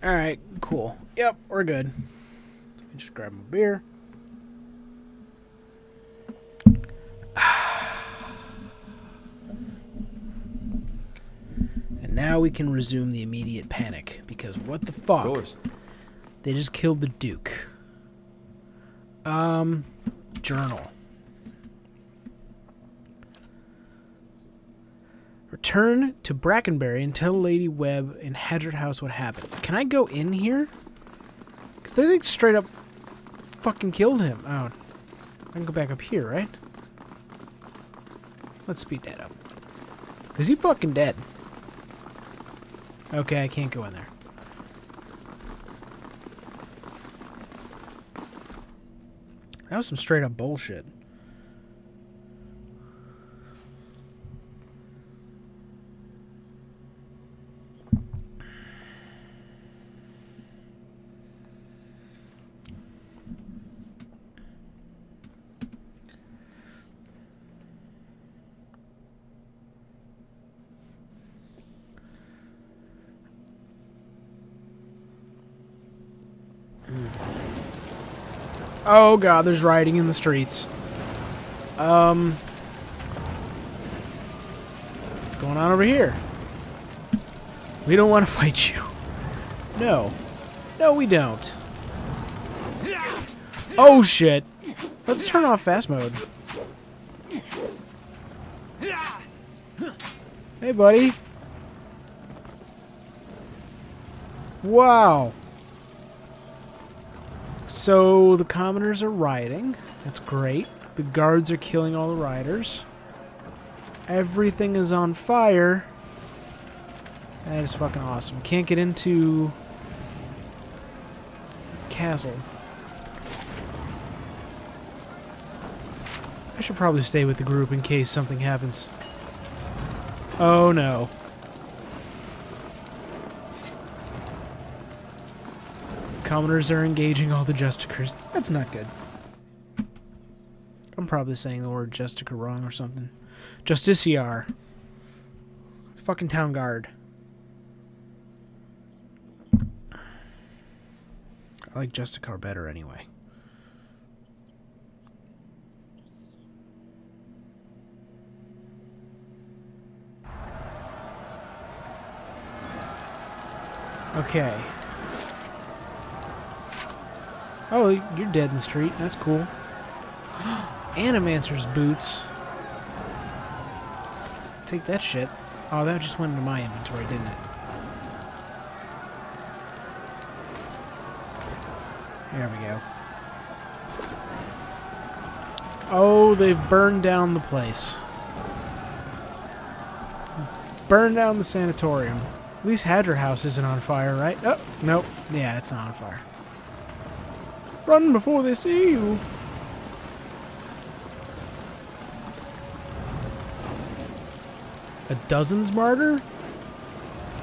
Alright, cool. Yep, we're good. Let me just grab my beer. And now we can resume the immediate panic, because what the fuck? Doors. They just killed the Duke. Journal. Return to Brackenbury and tell Lady Webb in Hadrot House what happened. Can I go in here? Because they like straight up fucking killed him. Oh, I can go back up here, right? Let's speed that up. Is he fucking dead? Okay, I can't go in there. That was some straight up bullshit. Oh god, there's rioting in the streets. What's going on over here? We don't want to fight you. No. No, we don't. Oh shit. Let's turn off fast mode. Hey, buddy. Wow. So the commoners are rioting. That's great. The guards are killing all the rioters. Everything is on fire. That is fucking awesome. Can't get into castle. I should probably stay with the group in case something happens. Oh no. Commoners are engaging all the Justicers. That's not good. I'm probably saying the word Justica wrong or something. Justiciar. It's fucking town guard. I like Justicar better anyway. Okay. Oh, you're dead in the street. That's cool. Animancer's boots. Take that shit. Oh, that just went into my inventory, didn't it? There we go. Oh, they've burned down the place. Burned down the sanatorium. At least Hadrot House isn't on fire, right? Oh, nope. Yeah, it's not on fire. Run before they see you. A Dozens martyr?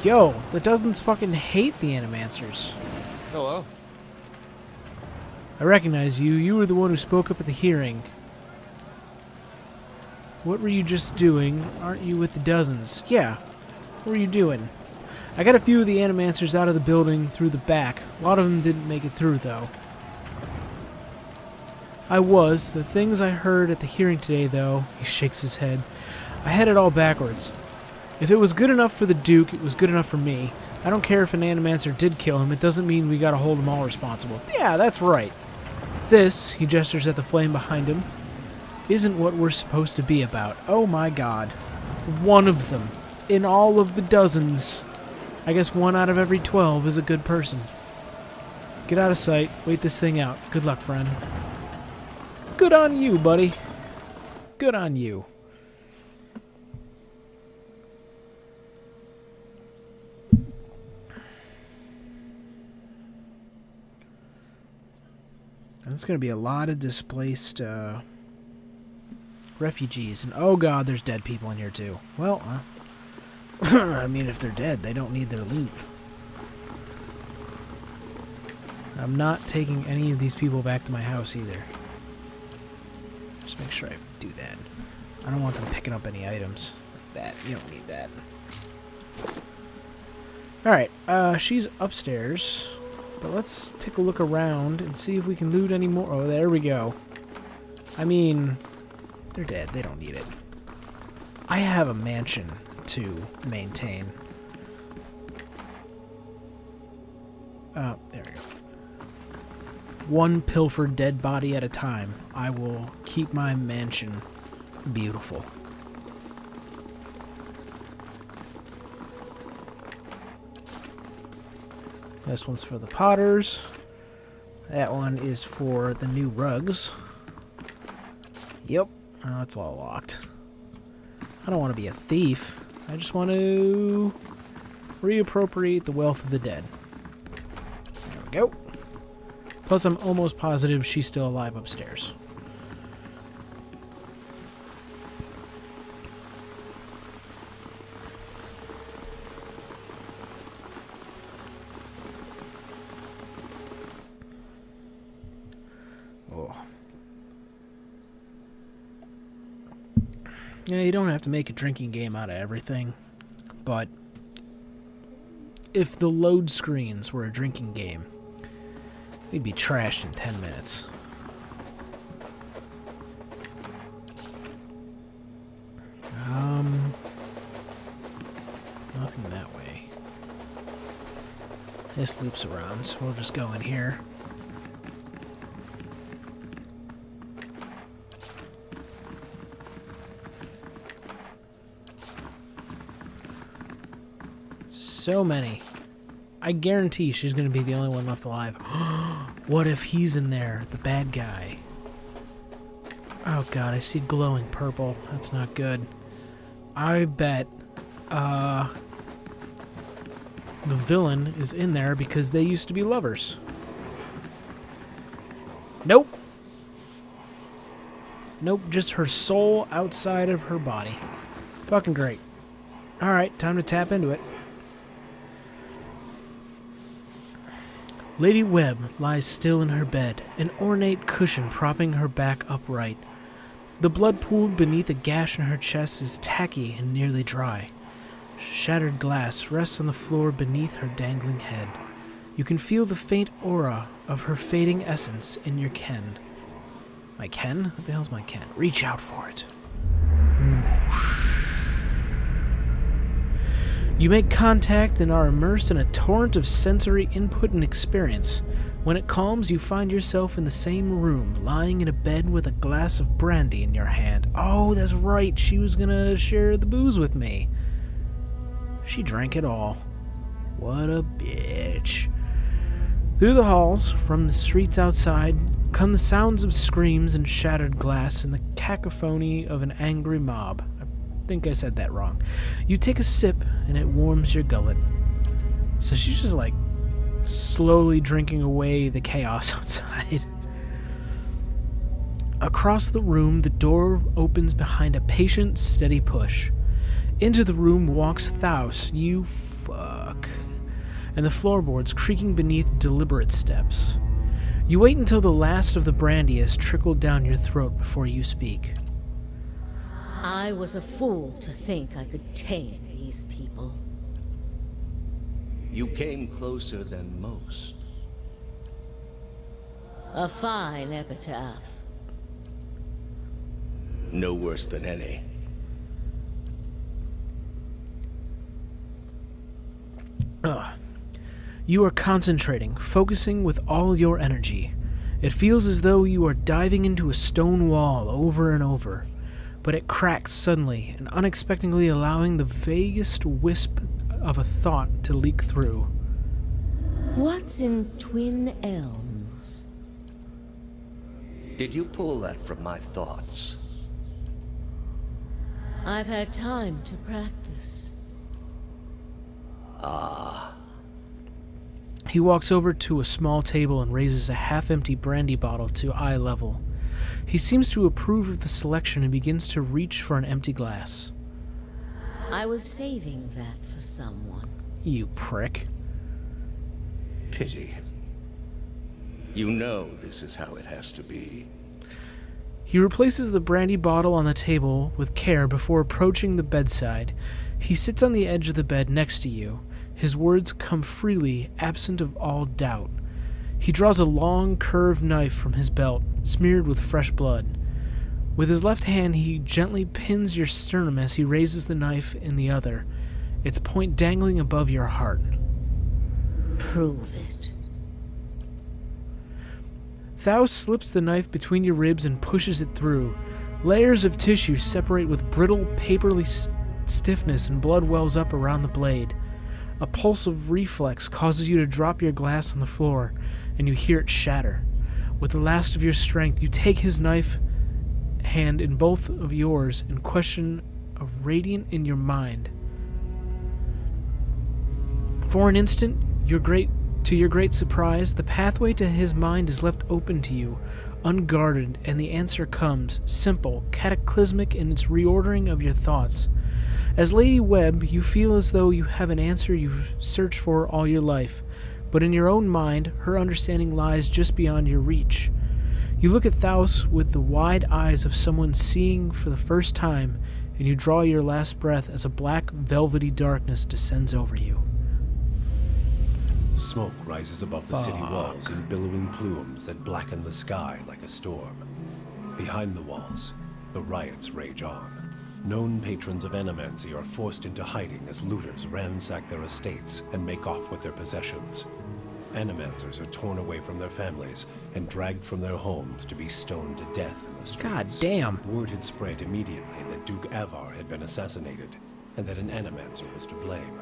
Yo, the Dozens fucking hate the Animancers. Hello. I recognize you. You were the one who spoke up at the hearing. What were you just doing? Aren't you with the Dozens? Yeah. What were you doing? I got a few of the Animancers out of the building through the back. A lot of them didn't make it through, though. I was. The things I heard at the hearing today, though, he shakes his head. I had it all backwards. If it was good enough for the Duke, it was good enough for me. I don't care if an Animancer did kill him, it doesn't mean we gotta hold them all responsible. Yeah, that's right. This, he gestures at the flame behind him, isn't what we're supposed to be about. Oh my god. One of them. In all of the Dozens. I guess 1 out of every 12 is a good person. Get out of sight. Wait this thing out. Good luck, friend. Good on you, buddy. Good on you. There's going to be a lot of displaced refugees. And oh god, there's dead people in here too. Well, I mean, if they're dead, they don't need their loot. I'm not taking any of these people back to my house either. Just make sure I do that. I don't want them picking up any items like that. You don't need that. Alright. She's upstairs. But let's take a look around and see if we can loot any more. Oh, there we go. I mean, they're dead. They don't need it. I have a mansion to maintain. Oh, there we go. One pilfered dead body at a time. I will keep my mansion beautiful. This one's for the potters. That one is for the new rugs. Yep. Oh, that's all locked. I don't want to be a thief. I just want to reappropriate the wealth of the dead. There we go. Plus, I'm almost positive she's still alive upstairs. Oh. Yeah, you don't have to make a drinking game out of everything, but if the load screens were a drinking game, we'd be trashed in 10 minutes. Nothing that way. This loops around, so we'll just go in here. So many. I guarantee she's going to be the only one left alive. What if he's in there, the bad guy? Oh god, I see glowing purple. That's not good. I bet the villain is in there because they used to be lovers. Nope. Nope, just her soul outside of her body. Fucking great. Alright, time to tap into it. Lady Webb lies still in her bed, an ornate cushion propping her back upright. The blood pooled beneath a gash in her chest is tacky and nearly dry. Shattered glass rests on the floor beneath her dangling head. You can feel the faint aura of her fading essence in your ken. My ken? What the hell's my ken? Reach out for it. You make contact and are immersed in a torrent of sensory input and experience. When it calms, you find yourself in the same room, lying in a bed with a glass of brandy in your hand. Oh, that's right, she was gonna share the booze with me. She drank it all. What a bitch. Through the halls, from the streets outside, come the sounds of screams and shattered glass and the cacophony of an angry mob. I think I said that wrong. You take a sip and it warms your gullet. So she's just like slowly drinking away the chaos outside. Across the room, the door opens behind a patient, steady push. Into the room walks Thaus, you fuck, and the floorboards creaking beneath deliberate steps. You wait until the last of the brandy has trickled down your throat before you speak. I was a fool to think I could tame these people. You came closer than most. A fine epitaph. No worse than any. You are concentrating, focusing with all your energy. It feels as though you are diving into a stone wall over and over. But it cracks suddenly and unexpectedly, allowing the vaguest wisp of a thought to leak through. What's in Twin Elms? Did you pull that from my thoughts? I've had time to practice. He walks over to a small table and raises a half-empty brandy bottle to eye level. He seems to approve of the selection and begins to reach for an empty glass. I was saving that for someone. You prick. Pity. You know this is how it has to be. He replaces the brandy bottle on the table with care before approaching the bedside. He sits on the edge of the bed next to you. His words come freely, absent of all doubt. He draws a long, curved knife from his belt, smeared with fresh blood. With his left hand, he gently pins your sternum as he raises the knife in the other, its point dangling above your heart. Prove it. Thou slips the knife between your ribs and pushes it through. Layers of tissue separate with brittle, papery stiffness, and blood wells up around the blade. A pulse of reflex causes you to drop your glass on the floor, and you hear it shatter. With the last of your strength, you take his knife hand in both of yours and question a radiant in your mind. For an instant, to your great surprise, the pathway to his mind is left open to you, unguarded, and the answer comes, simple, cataclysmic in its reordering of your thoughts. As Lady Webb, you feel as though you have an answer you've searched for all your life, but in your own mind, her understanding lies just beyond your reach. You look at Thaus with the wide eyes of someone seeing for the first time, and you draw your last breath as a black, velvety darkness descends over you. Smoke rises above the city walls in billowing plumes that blacken the sky like a storm. Behind the walls, the riots rage on. Known patrons of Animancy are forced into hiding as looters ransack their estates and make off with their possessions. Animancers are torn away from their families and dragged from their homes to be stoned to death in the streets. God damn. Word had spread immediately that Duke Avar had been assassinated, and that an Animancer was to blame.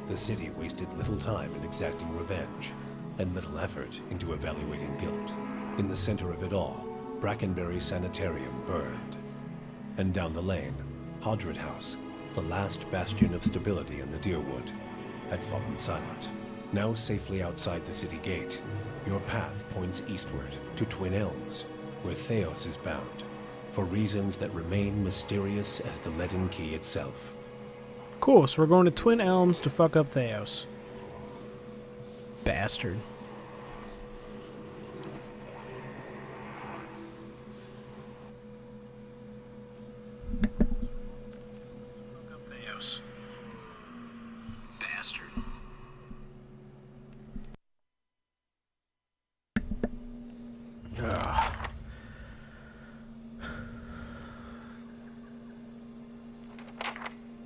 The city wasted little time in exacting revenge, and little effort into evaluating guilt. In the center of it all, Brackenberry Sanitarium burned. And down the lane, Hodred House, the last bastion of stability in the Deerwood, had fallen silent. Now safely outside the city gate, your path points eastward to Twin Elms, where Theos is bound, for reasons that remain mysterious as the leaden key itself. Cool, so we're going to Twin Elms to fuck up Theos. Bastard. Theos. Bastard. Ugh.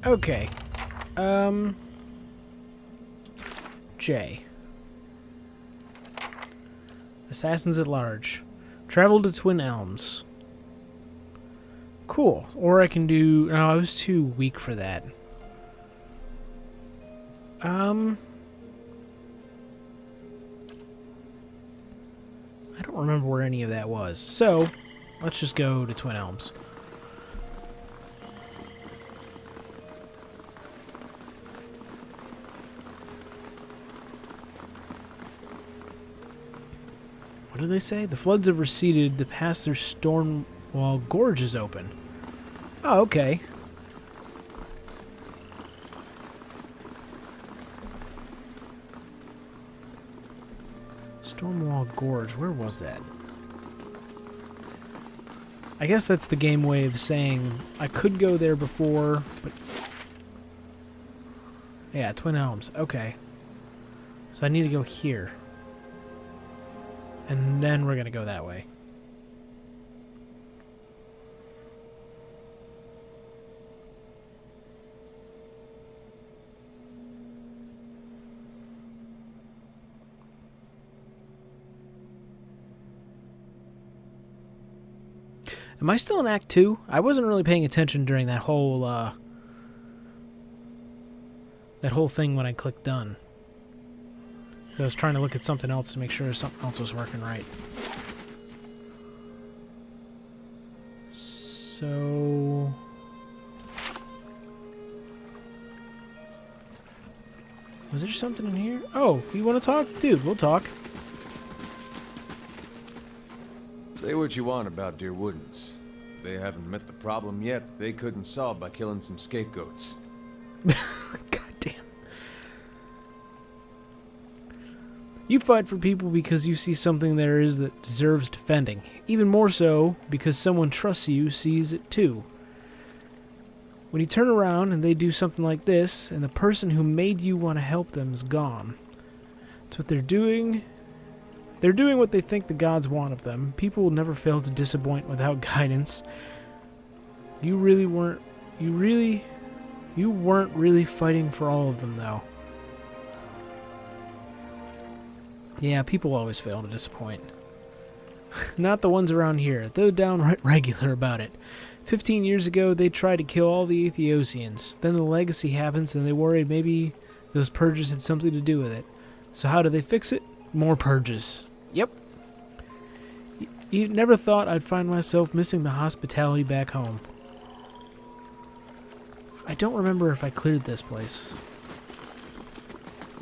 Okay. J. Assassins at Large. Travel to Twin Elms. Cool. Or I can do... No, I was too weak for that. I don't remember where any of that was. So, let's just go to Twin Elms. What do they say? The floods have receded. The pass through Stormwall Gorge is open. Oh, okay. Stormwall Gorge. Where was that? I guess that's the game way of saying I could go there before, but... Yeah, Twin Elms. Okay. So I need to go here. And then we're going to go that way. Am I still in Act 2? I wasn't really paying attention during that whole thing when I clicked done. I was trying to look at something else to make sure something else was working right. So... Was there something in here? Oh, you want to talk? Dude, we'll talk. Say what you want about Deerwoodans. They haven't met the problem yet they couldn't solve by killing some scapegoats. God damn. You fight for people because you see something there is that deserves defending. Even more so because someone trusts you sees it too. When you turn around and they do something like this, and the person who made you want to help them is gone. That's what they're doing. They're doing what they think the gods want of them. People will never fail to disappoint without guidance. You weren't really fighting for all of them, though. Yeah, people always fail to disappoint. Not the ones around here. They're downright regular about it. 15 years ago, they tried to kill all the Aethiopians. Then the legacy happens, and they worried maybe those purges had something to do with it. So how do they fix it? More purges. Yep. You never thought I'd find myself missing the hospitality back home. I don't remember if I cleared this place.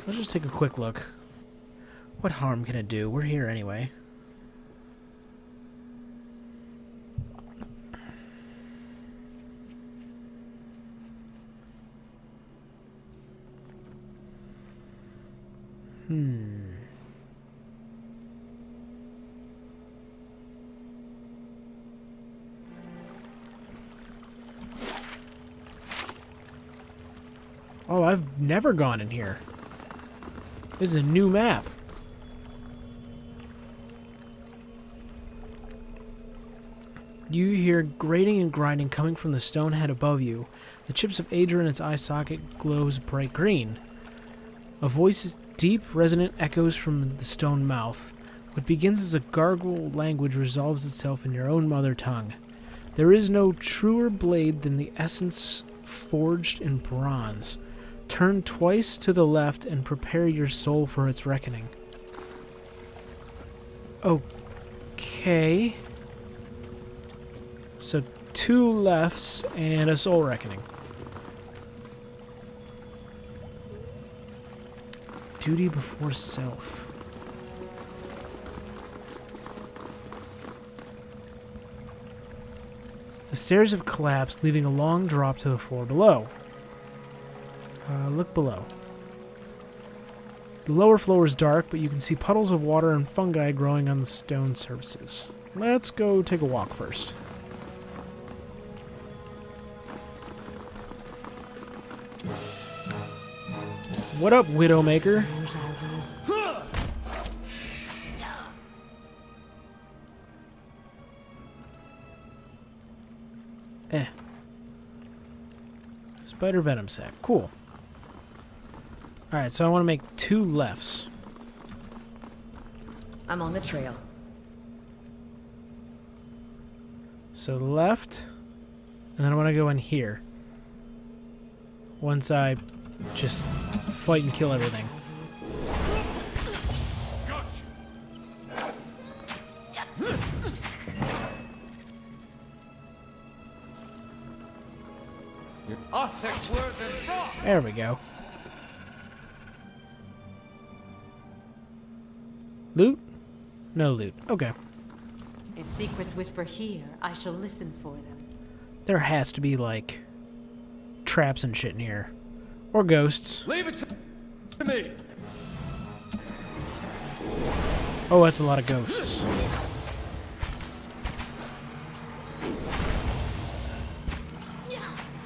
Let's just take a quick look. What harm can it do? We're here anyway. Oh, I've never gone in here. This is a new map. You hear grating and grinding coming from the stone head above you. The chips of Aedra in its eye socket glows bright green. A voice, deep, resonant, echoes from the stone mouth. What begins as a gargle language resolves itself in your own mother tongue. There is no truer blade than the essence forged in bronze. Turn twice to the left and prepare your soul for its reckoning. Okay. So 2 lefts and a soul reckoning. Duty before self. The stairs have collapsed, leaving a long drop to the floor below. Look below. The lower floor is dark, but you can see puddles of water and fungi growing on the stone surfaces. Let's go take a walk first. What up, Widowmaker? Spider venom sac. Cool. Alright, so I want to make 2 lefts. I'm on the trail. So left, and then I want to go in here. Once I just fight and kill everything. There we go. Loot? No loot. Okay. If secrets whisper here, I shall listen for them. There has to be, like, traps and shit in here. Or ghosts. Leave it to me! Oh, that's a lot of ghosts.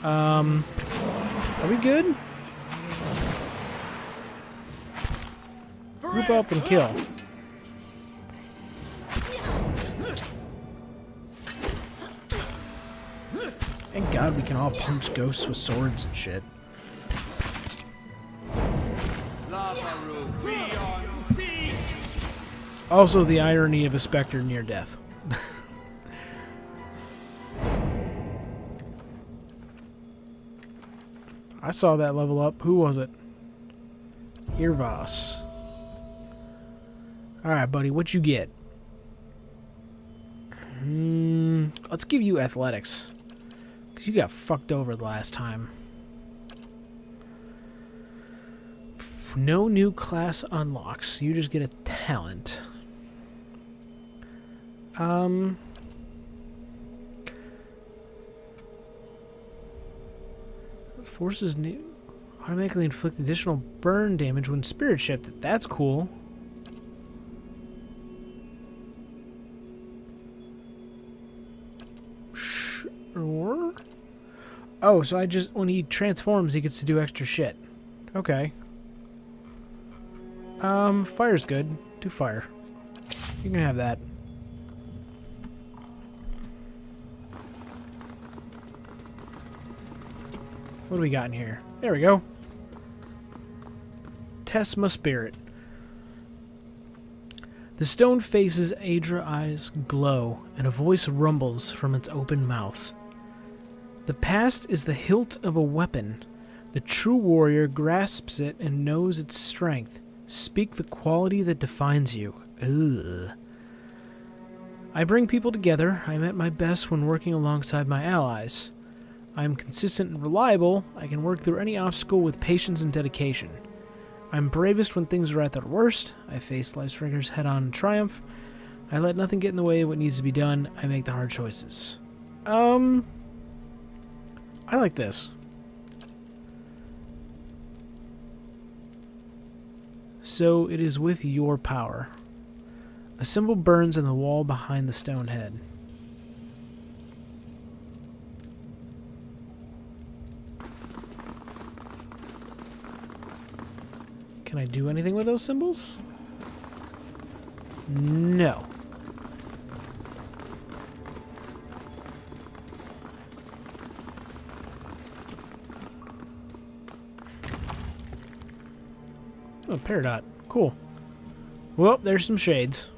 Are we good? Group up and kill. Thank God we can all punch ghosts with swords and shit. Also, the irony of a specter near death. I saw that level up. Who was it? Irvas. Alright, buddy, what you get? Let's give you athletics. Because you got fucked over the last time. No new class unlocks. You just get a talent. Forces automatically inflict additional burn damage when spirit shifted. That's cool. Sure. Oh, so when he transforms, he gets to do extra shit. Okay. Fire's good. Do fire. You can have that. What do we got in here? There we go. Test my spirit. The stone face's Aedra eyes glow, and a voice rumbles from its open mouth. The past is the hilt of a weapon. The true warrior grasps it and knows its strength. Speak the quality that defines you. Ugh. I bring people together. I'm at my best when working alongside my allies. I am consistent and reliable. I can work through any obstacle with patience and dedication. I'm bravest when things are at their worst. I face life's rigors head-on in triumph. I let nothing get in the way of what needs to be done. I make the hard choices. I like this. So it is with your power. A symbol burns on the wall behind the stone head. Can I do anything with those symbols? No. Oh, Peridot. Cool. Well, there's some shades.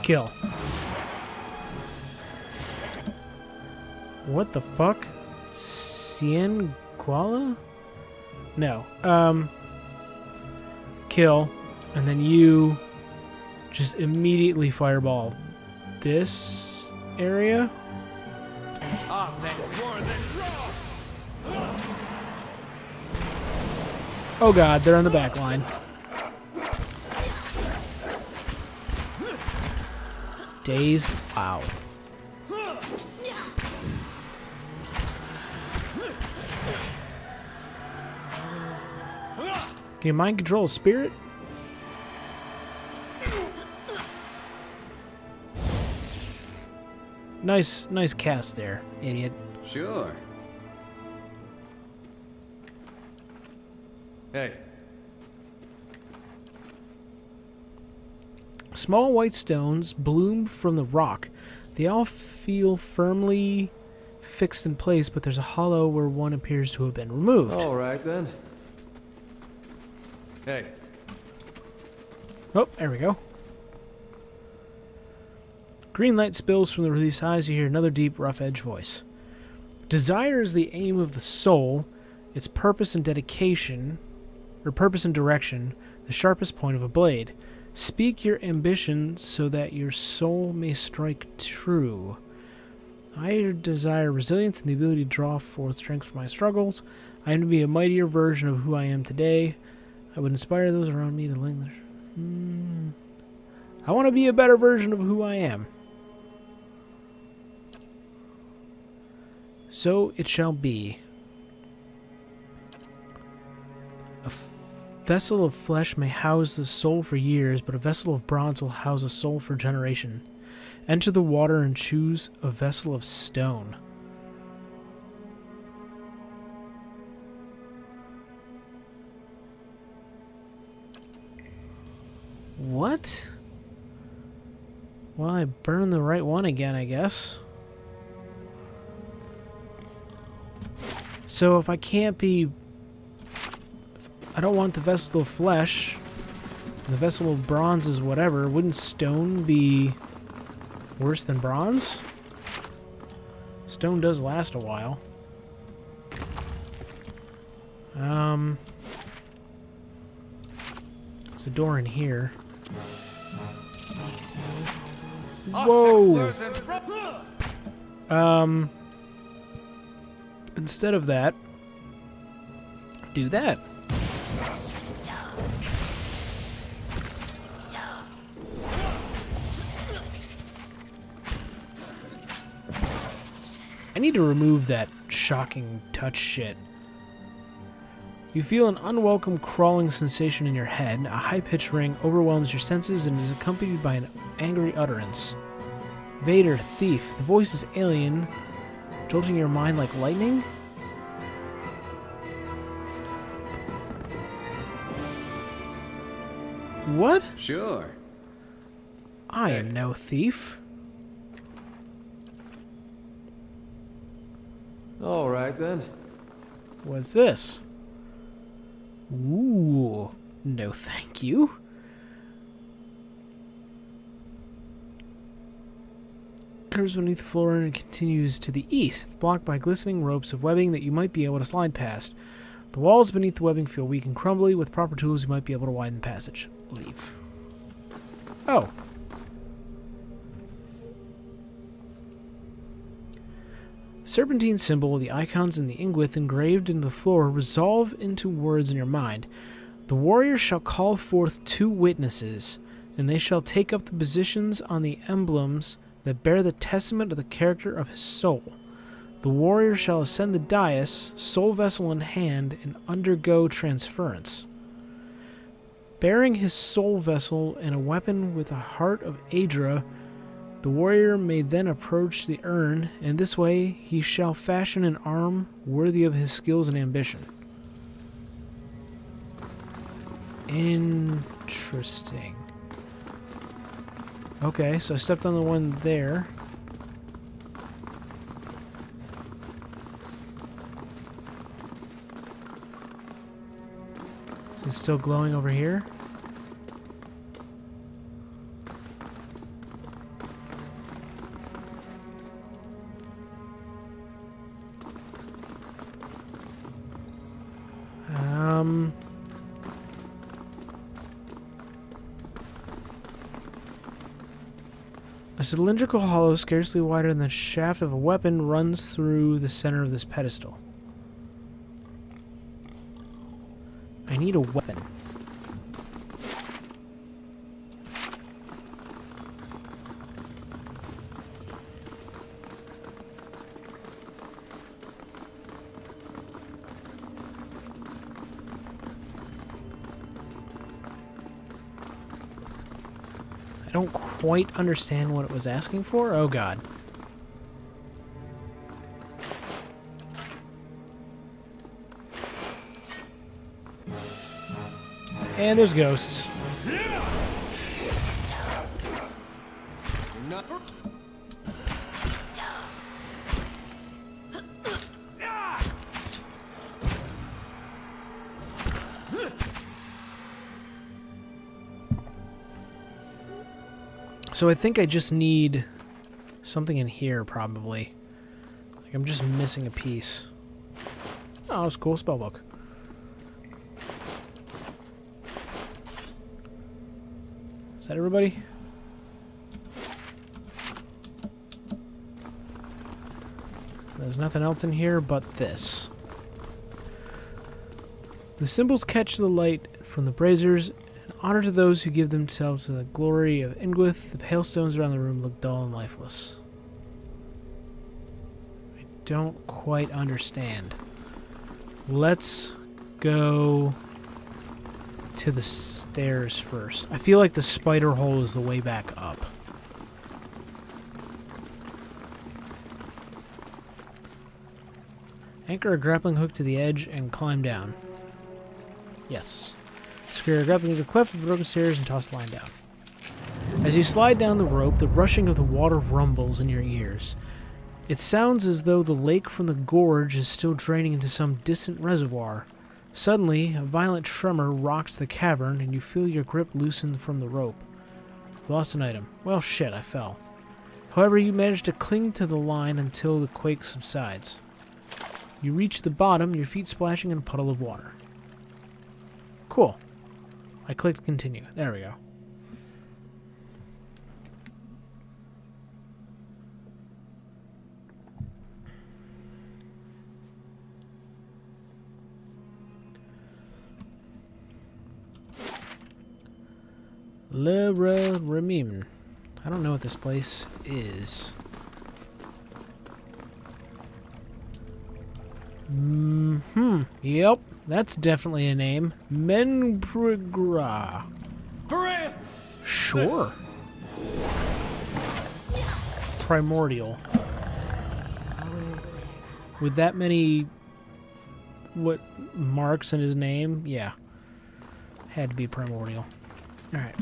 Kill. What the fuck? Cien Kuala? No. Kill. And then you just immediately fireball this area. Oh god, they're on the back line. Dazed. Wow. Can you mind control a spirit? Nice cast there, idiot. Sure. Hey. Small white stones bloom from the rock. They all feel firmly fixed in place, but there's a hollow where one appears to have been removed. All right, then. Hey. Oh, there we go. Green light spills from the released eyes. You hear another deep, rough-edged voice. Desire is the aim of the soul, its purpose and dedication, or purpose and direction, the sharpest point of a blade. Speak your ambition so that your soul may strike true. I desire resilience and the ability to draw forth strength from my struggles. I am to be a mightier version of who I am today. I would inspire those around me to linger. I want to be a better version of who I am. So it shall be. A vessel of flesh may house the soul for years, but a vessel of bronze will house a soul for a generation. Enter the water and choose a vessel of stone. What? Well, I burned the right one again, I guess. So if I can't be... I don't want the vessel of flesh. The vessel of bronze is whatever. Wouldn't stone be worse than bronze? Stone does last a while. There's a door in here. Whoa! Instead of that, do that. I need to remove that shocking touch shit. You feel an unwelcome crawling sensation in your head. A high-pitched ring overwhelms your senses and is accompanied by an angry utterance. Vader, thief. The voice is alien, jolting your mind like lightning? What? Sure. I am no thief. All right, then. What's this? Ooh, no thank you. Curves beneath the floor and continues to the east. It's blocked by glistening ropes of webbing that you might be able to slide past. The walls beneath the webbing feel weak and crumbly. With proper tools, you might be able to widen the passage. Leave. Oh. Serpentine symbol, the icons and the inguith engraved into the floor resolve into words in your mind. The warrior shall call forth 2 witnesses, and they shall take up the positions on the emblems that bear the testament of the character of his soul. The warrior shall ascend the dais, soul vessel in hand, and undergo transference. Bearing his soul vessel and a weapon with a heart of Aedra, the warrior may then approach the urn, and this way he shall fashion an arm worthy of his skills and ambition. Interesting. Okay, so I stepped on the one there. Is it still glowing over here? A cylindrical hollow scarcely wider than the shaft of a weapon runs through the center of this pedestal. I need a weapon. I don't quite understand what it was asking for. Oh god. And there's ghosts. So I think I just need something in here, probably. Like, I'm just missing a piece. Oh, it's a cool spellbook. Is that everybody? There's nothing else in here but this. The symbols catch the light from the braziers. Honor to those who give themselves to the glory of Ingwith. The pale stones around the room look dull and lifeless. I don't quite understand. Let's go to the stairs first. I feel like the spider hole is the way back up. Anchor a grappling hook to the edge and climb down. Yes. Secure a grappling to the cleft of the broken stairs and toss the line down. As you slide down the rope, the rushing of the water rumbles in your ears. It sounds as though the lake from the gorge is still draining into some distant reservoir. Suddenly, a violent tremor rocks the cavern, and you feel your grip loosen from the rope. You lost an item. Well, shit, I fell. However, you manage to cling to the line until the quake subsides. You reach the bottom, your feet splashing in a puddle of water. Cool. I clicked continue. There we go. Le Remim. I don't know what this place is. Yep, that's definitely a name. Menprigra. Sure. Primordial. With that many marks in his name, yeah. Had to be primordial. Alright,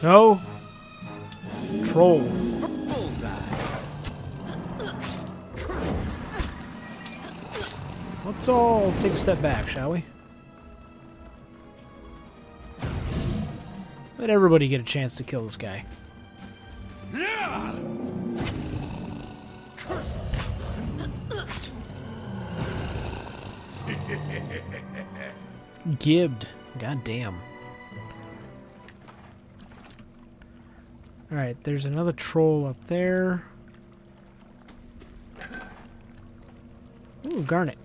no! Troll. Let's all take a step back, shall we? Let everybody get a chance to kill this guy. Gibbed. God damn. Alright, there's another troll up there. Ooh, Garnet.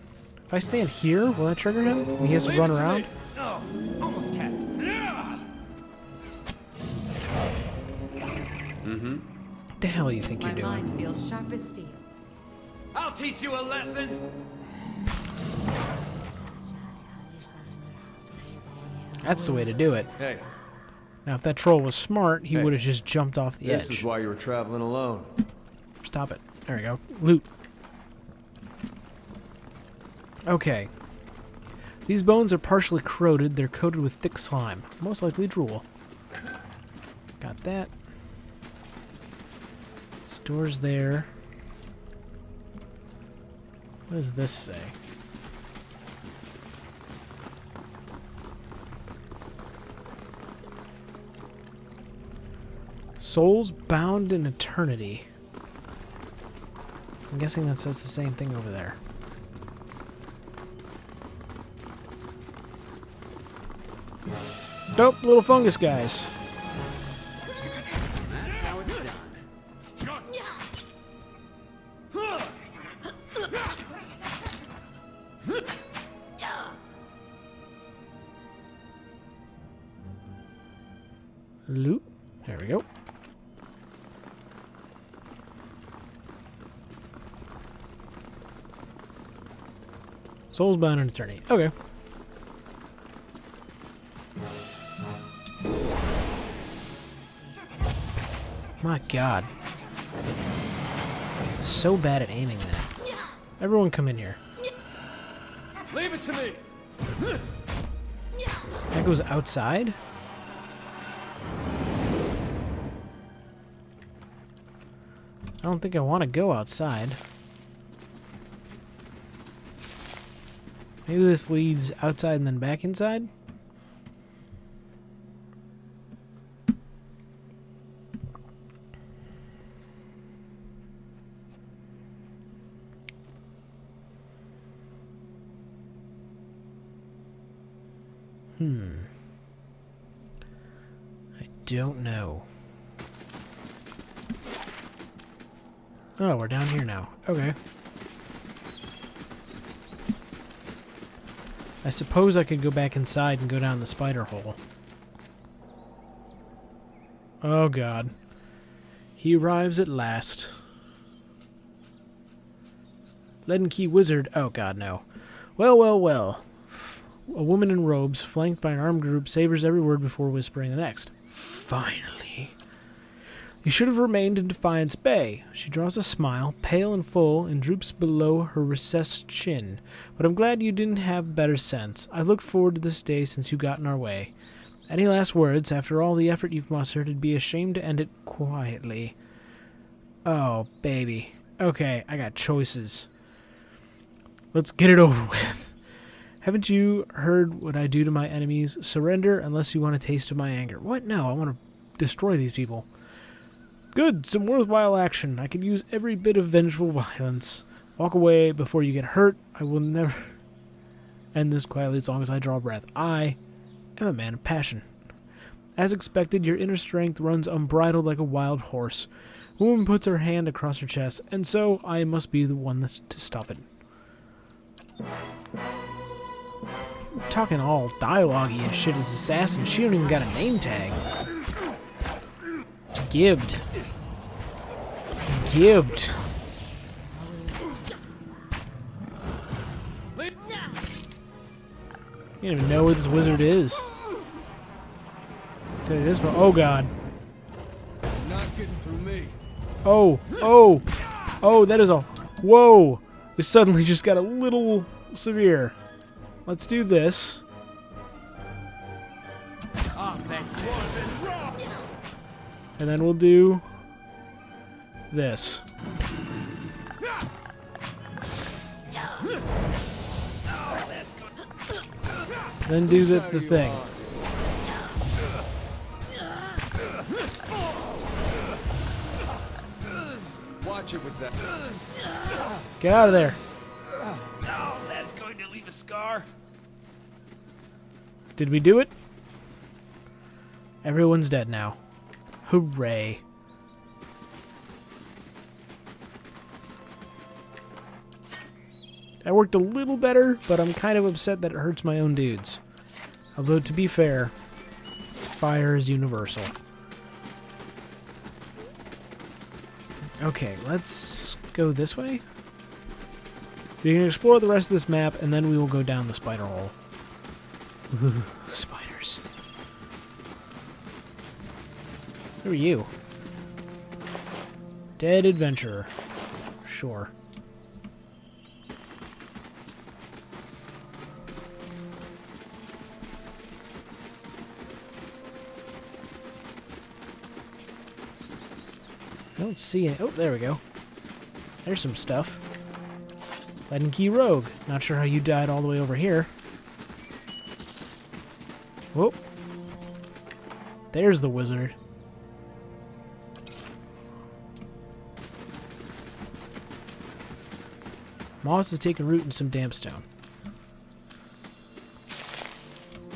If I stand here, will that trigger him? He has to run around? Oh, almost had it. What the hell do you think My you're doing? mind feels sharp as steel. I'll teach you a lesson. That's the way to do it. Hey, Now, if that troll was smart, he Hey. would have just jumped off the this edge. is why you were traveling alone. Stop it. There we go. Loot. Okay. These bones are partially corroded. They're coated with thick slime. Most likely drool. Got that. Door's there. What does this say? Souls bound in eternity. I'm guessing that says the same thing over there. Dope little fungus guys. That's how it's done. Loot. There we go. Souls bound in eternity. Okay. My God. So bad at aiming that. Everyone come in here. Leave it to me! That goes outside? I don't think I want to go outside. Maybe this leads outside and then back inside? I don't know. Oh, we're down here now. Okay. I suppose I could go back inside and go down the spider hole. Oh God. He arrives at last. Leaden Key Wizard. Oh God, no. Well, well, well. A woman in robes, flanked by an armed group, savors every word before whispering the next. Finally. You should have remained in Defiance Bay. She draws a smile, pale and full, and droops below her recessed chin. But I'm glad you didn't have better sense. I've looked forward to this day since you got in our way. Any last words? After all the effort you've mustered, it'd be a shame to end it quietly. Oh, baby. Okay, I got choices. Let's get it over with. Haven't you heard what I do to my enemies? Surrender unless you want a taste of my anger. What? No, I want to destroy these people. Good, some worthwhile action. I could use every bit of vengeful violence. Walk away before you get hurt. I will never end this quietly as long as I draw breath. I am a man of passion. As expected, your inner strength runs unbridled like a wild horse. The woman puts her hand across her chest, and so I must be the one to stop it. Talking all dialogue-y and shit as assassin. She don't even got a name tag. Gibbed. Gibbed. don't even know where this wizard is. Tell you this one. Oh god. Not getting through me. Oh, oh, oh, that is a... Whoa! This suddenly just got a little severe. Let's do this. Oh, that's it. And then we'll do this. Then do the thing. Watch it with that. Get out of there. Oh, that's going to leave a scar. Did we do it? Everyone's dead now. Hooray. That worked a little better, but I'm kind of upset that it hurts my own dudes. Although, to be fair, fire is universal. Okay, let's go this way. We can explore the rest of this map, and then we will go down the spider hole. Ooh, spiders. Who are you? Dead adventurer. Sure. I don't see it. Oh, there we go. There's some stuff. Leaden Key Rogue. Not sure how you died all the way over here. Whoop. There's the wizard. Moss has taken root in some damp stone.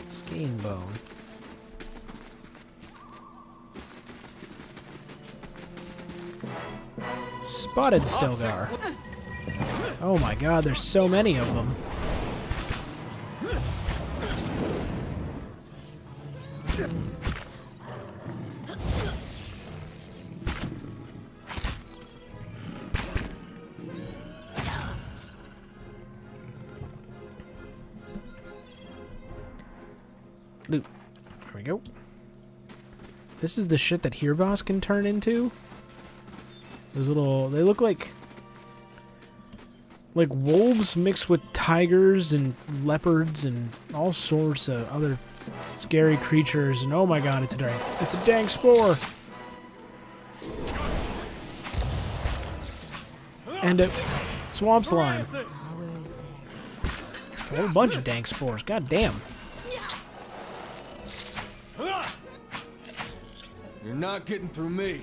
Skein bone. Spotted Stilgar. Oh my god, there's so many of them. Loot. There we go. This is the shit that Heroboss can turn into? Those little... They look like wolves mixed with tigers and leopards and all sorts of other scary creatures. And oh my god, it's a dank spore! And a swamp slime. It's a whole bunch of dank spores. God damn. You're not getting through me.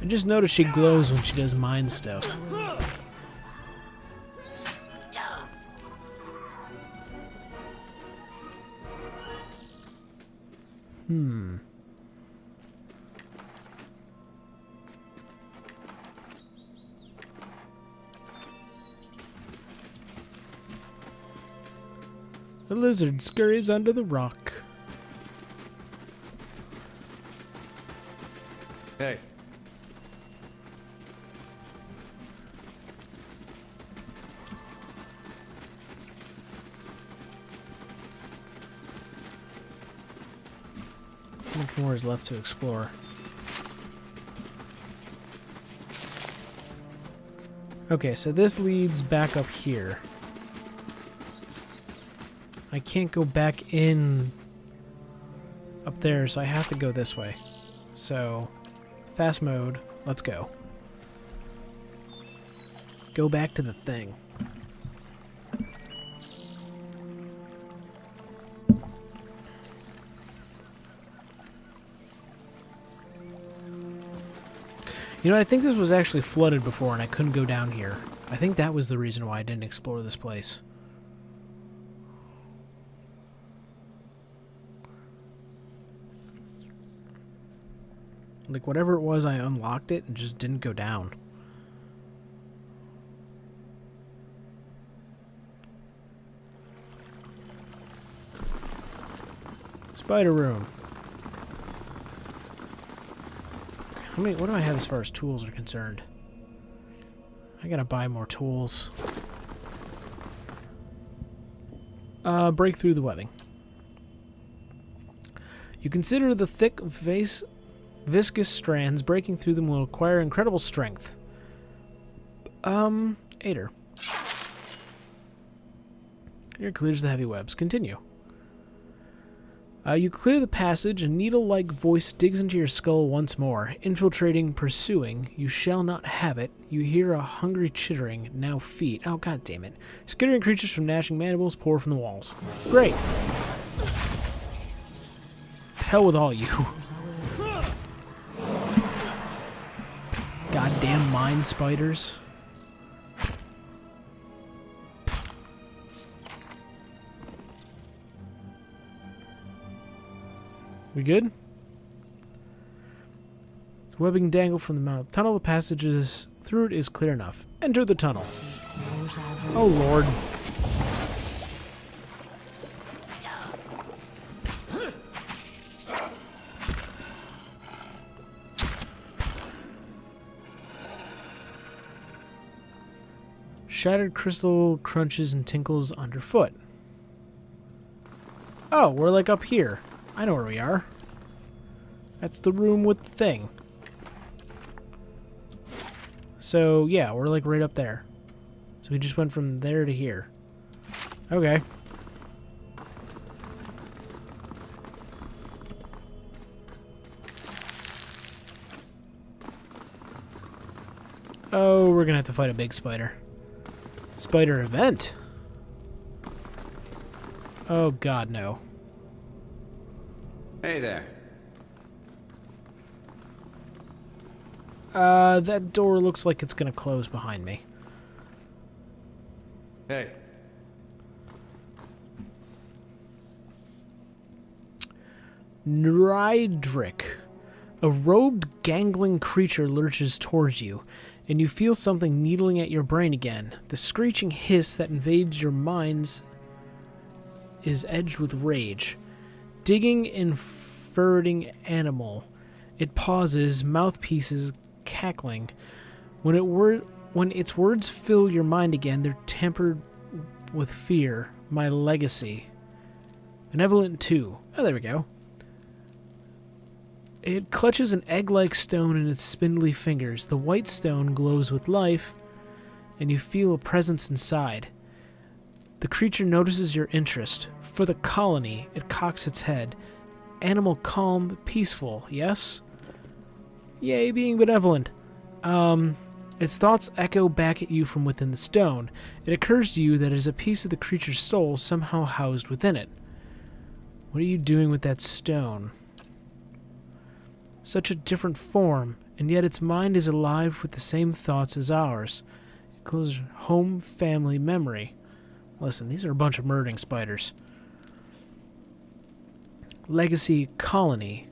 I just noticed she glows when she does mind stuff. The lizard scurries under the rock. Hey. How much more is left to explore? Okay, so this leads back up here. I can't go back in up there, so I have to go this way. So, fast mode, let's go. Go back to the thing. You know, I think this was actually flooded before and I couldn't go down here. I think that was the reason why I didn't explore this place. Like, whatever it was, I unlocked it and just didn't go down. Spider room. What do I have as far as tools are concerned? I gotta buy more tools. Break through the webbing. You consider the thick, viscous strands. Breaking through them will require incredible strength. Aider. Here clears the heavy webs. Continue. You clear the passage. A needle-like voice digs into your skull once more. Infiltrating, pursuing. You shall not have it. You hear a hungry chittering. Now feet. Oh, god damn it. Skittering creatures from gnashing mandibles pour from the walls. Great. Hell with all you. Goddamn mine spiders. We good? So webbing dangle from the mouth. Tunnel. The passages through it is clear enough. Enter the tunnel. Oh lord. Shattered crystal crunches and tinkles underfoot. Oh, we're like up here. I know where we are. That's the room with the thing. So, yeah, we're like right up there. So we just went from there to here. Okay. Oh, we're gonna have to fight a big spider. Spider event? Oh god, no. Hey there. That door looks like it's gonna close behind me. Hey. Nrydric. A robed, gangling creature lurches towards you, and you feel something needling at your brain again. The screeching hiss that invades your minds is edged with rage. Digging and ferreting animal. It pauses, mouthpieces cackling. When its words fill your mind again, they're tempered with fear. My legacy. Benevolent 2. Oh, there we go. It clutches an egg-like stone in its spindly fingers. The white stone glows with life, and you feel a presence inside. The creature notices your interest. For the colony, it cocks its head. Animal calm, peaceful, yes? Yay, being benevolent. Its thoughts echo back at you from within the stone. It occurs to you that it is a piece of the creature's soul somehow housed within it. What are you doing with that stone? Such a different form, and yet its mind is alive with the same thoughts as ours. It closes home, family, memory. Listen, these are a bunch of murdering spiders. Legacy, colony.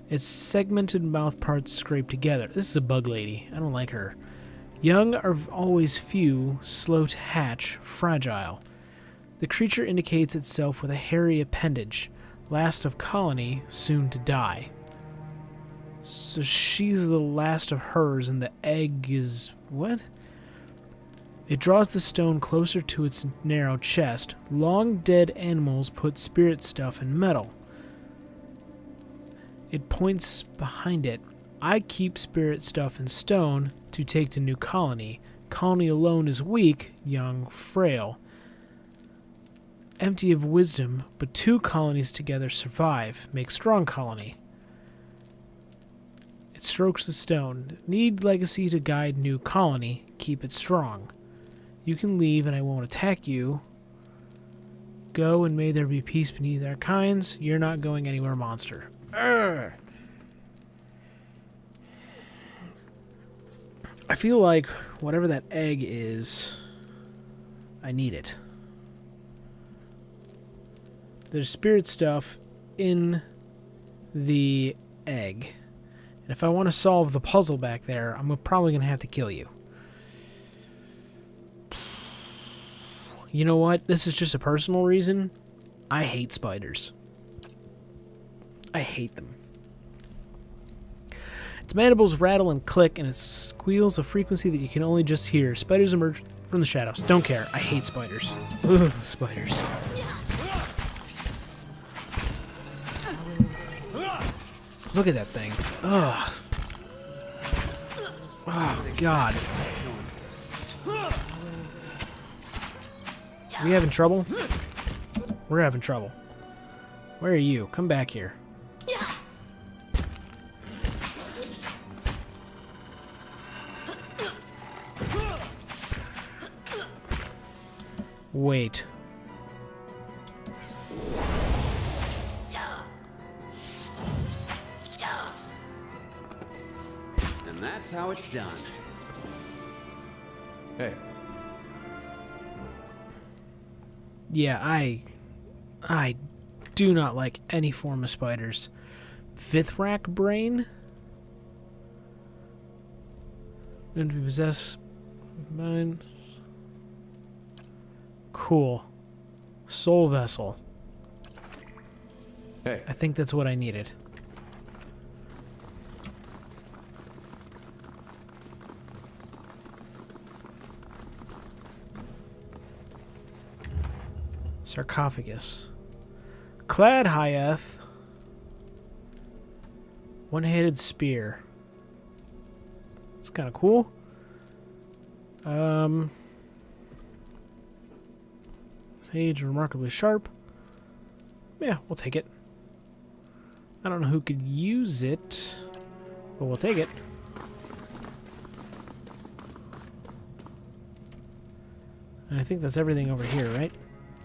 Its segmented mouth parts scrape together. This is a bug lady. I don't like her. Young are always few, slow to hatch, fragile. The creature indicates itself with a hairy appendage. Last of colony, soon to die. So she's the last of hers, and the egg is... what? It draws the stone closer to its narrow chest. Long dead animals put spirit stuff in metal. It points behind it. I keep spirit stuff in stone to take to new colony. Colony alone is weak, young, frail. Empty of wisdom, but two colonies together survive, make strong colony. It strokes the stone. Need legacy to guide new colony. Keep it strong. You can leave and I won't attack you. Go and may there be peace beneath our kinds. You're not going anywhere, monster. Urgh. I feel like whatever that egg is, I need it. There's spirit stuff in the egg. And if I want to solve the puzzle back there, I'm probably going to have to kill you. You know what? This is just a personal reason. I hate spiders. I hate them. Its mandibles rattle and click, and it squeals a frequency that you can only just hear. Spiders emerge from the shadows. Don't care. I hate spiders. Ugh, spiders. Look at that thing. Ugh. Oh, God. We having trouble? We're having trouble. Where are you? Come back here. Wait. And that's how it's done. Hey, Yeah, I do not like any form of spiders. Fifth rack brain? And we possess mine. Cool. Soul vessel. hey. I think that's what I needed. Sarcophagus. Clad Hyeth. One-handed spear. It's kind of cool. Sage, remarkably sharp. Yeah, we'll take it. I don't know who could use it, but we'll take it. And I think that's everything over here, right?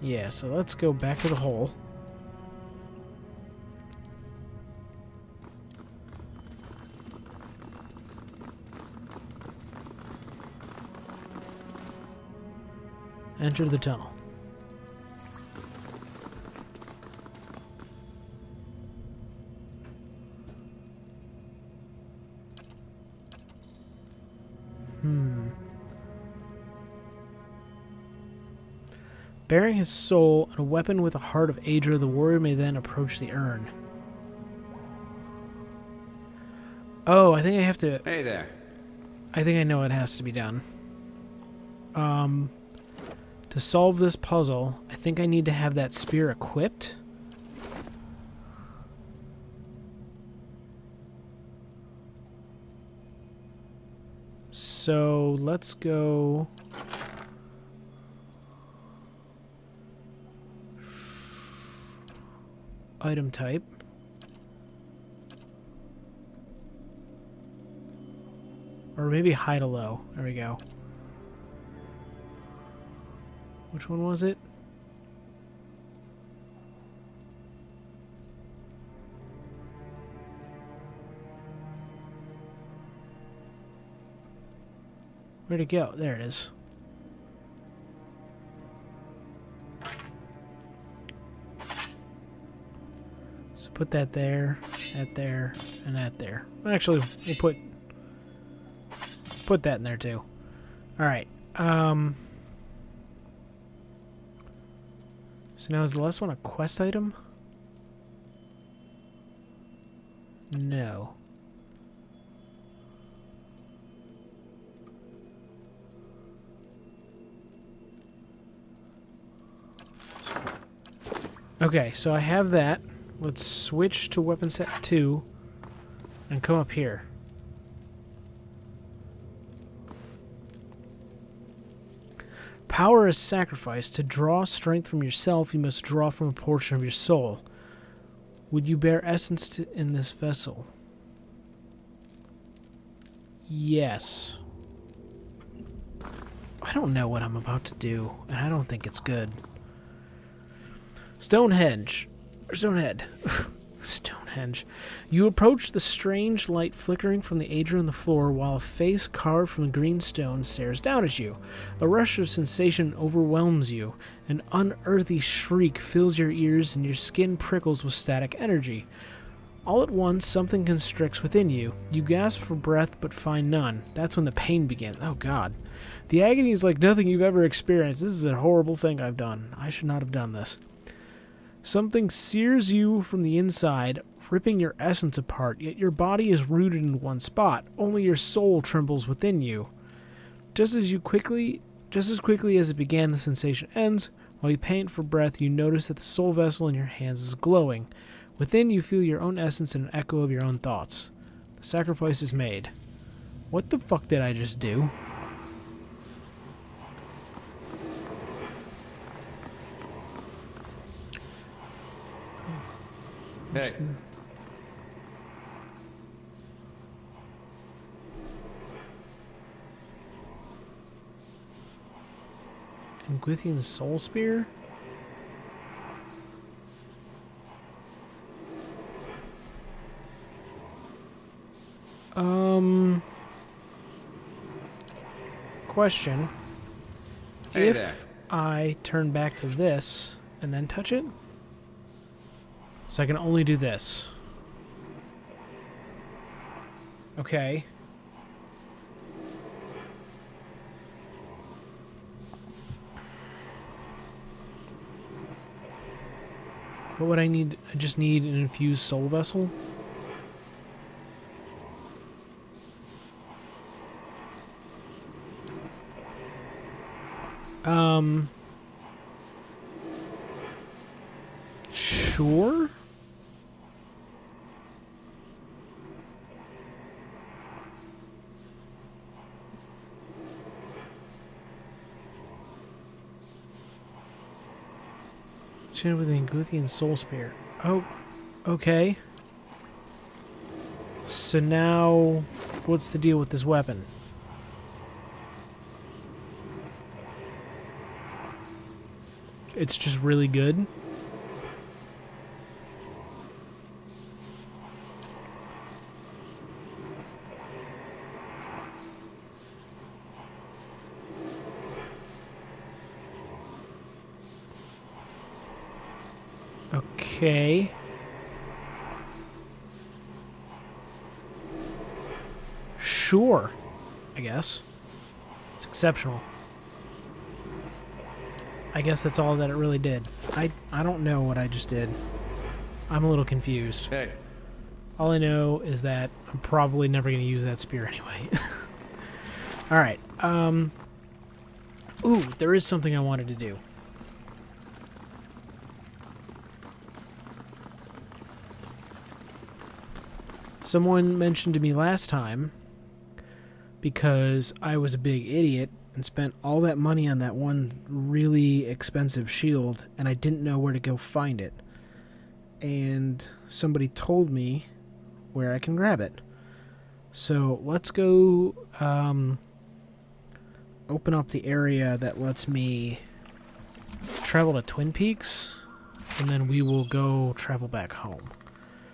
Yeah, so let's go back to the hole. Enter the tunnel. Bearing his soul and a weapon with a heart of Aedra, the warrior may then approach the urn. Oh, I think I have to... Hey there. I think I know what has to be done. To solve this puzzle, I think I need to have that spear equipped. So let's go... Item type. Or maybe high to low. There we go. Which one was it? Where'd it go? There it is. So put that there, and that there. Actually, we'll put that in there too. Alright. So now is the last one a quest item? No. Okay, so I have that. Let's switch to weapon set 2 and come up here. Power is sacrificed. To draw strength from yourself, you must draw from a portion of your soul. Would you bear essence in this vessel? Yes. I don't know what I'm about to do, and I don't think it's good. Stonehenge. Or Stonehead. Stonehenge. You approach the strange light flickering from the Aedra on the floor while a face carved from the green stone stares down at you. A rush of sensation overwhelms you. An unearthly shriek fills your ears and your skin prickles with static energy. All at once, something constricts within you. You gasp for breath but find none. That's when the pain begins. Oh, God. The agony is like nothing you've ever experienced. This is a horrible thing I've done. I should not have done this. Something sears you from the inside, ripping your essence apart, yet your body is rooted in one spot. Only your soul trembles within you. Just as quickly as it began, the sensation ends. While you pant for breath, you notice that the soul vessel in your hands is glowing. Within, you feel your own essence and an echo of your own thoughts. The sacrifice is made. What the fuck did I just do? Hey. Ingwithian Soul Spear? Question. Hey If there. I turn back to this and then touch it? So I can only do this. Okay. What would I need? I just need an infused soul vessel. Sure. Chain with the Ingwithian Soul Spear. Oh, okay. So now, what's the deal with this weapon? It's just really good. Okay. Sure, I guess. It's exceptional. I guess that's all that it really did. I don't know what I just did. I'm a little confused. Hey. All I know is that I'm probably never going to use that spear anyway. Alright, ooh, there is something I wanted to do. Someone mentioned to me last time, because I was a big idiot and spent all that money on that one really expensive shield, and I didn't know where to go find it. And somebody told me where I can grab it. So let's go open up the area that lets me travel to Twin Peaks, and then we will go travel back home.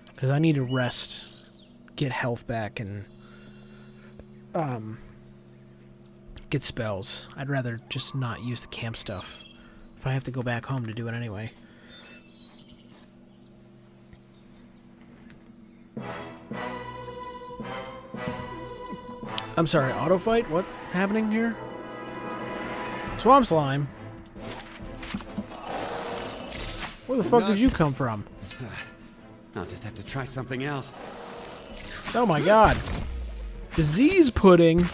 Because I need to rest, get health back, and get spells. I'd rather just not use the camp stuff if I have to go back home to do it anyway. I'm sorry, auto fight? What happening here? Swamp slime. Where the fuck did you come from? I'll just have to try something else. Oh my god. Disease pudding.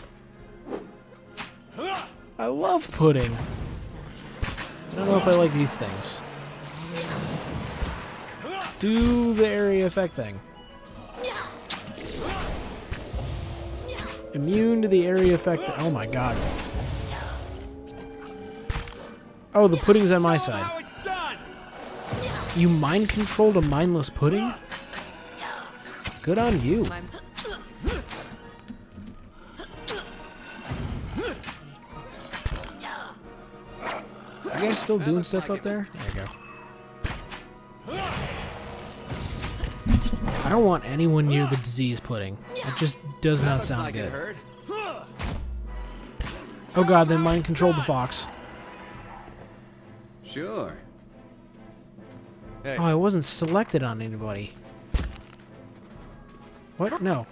I love pudding. I don't know if I like these things. Do the area effect thing. Immune to the area effect. Oh my god. Oh, the pudding's on my side. You mind controlled a mindless pudding? Good on you. You guys still doing stuff up there? There you go. I don't want anyone near the disease pudding. It just does not sound good. Oh god, then mind controlled the fox. Sure. Hey. Oh, I wasn't selected on anybody. What? No.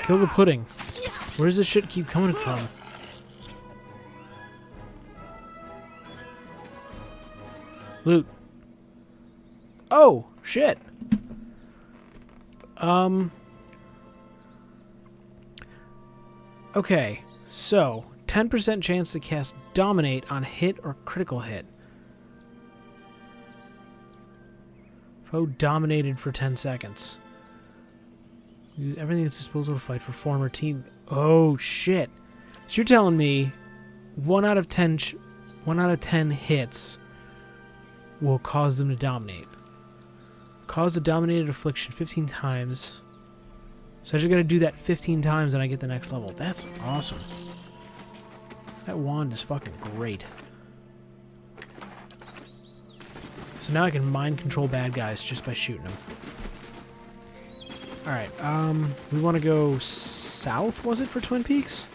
Kill the pudding. Where does this shit keep coming from? Loot. Oh, shit. Okay, so 10% chance to cast Dominate on hit or critical hit. Foe dominated for 10 seconds. Use everything at its disposal to fight for former team. Oh shit! So you're telling me 1 out of 10 hits will cause them to dominate. Cause the dominated affliction 15 times. So I just gotta do that 15 times and I get the next level. That's awesome. That wand is fucking great. So now I can mind control bad guys just by shooting them. Alright, we want to go south, was it, for Twin Peaks?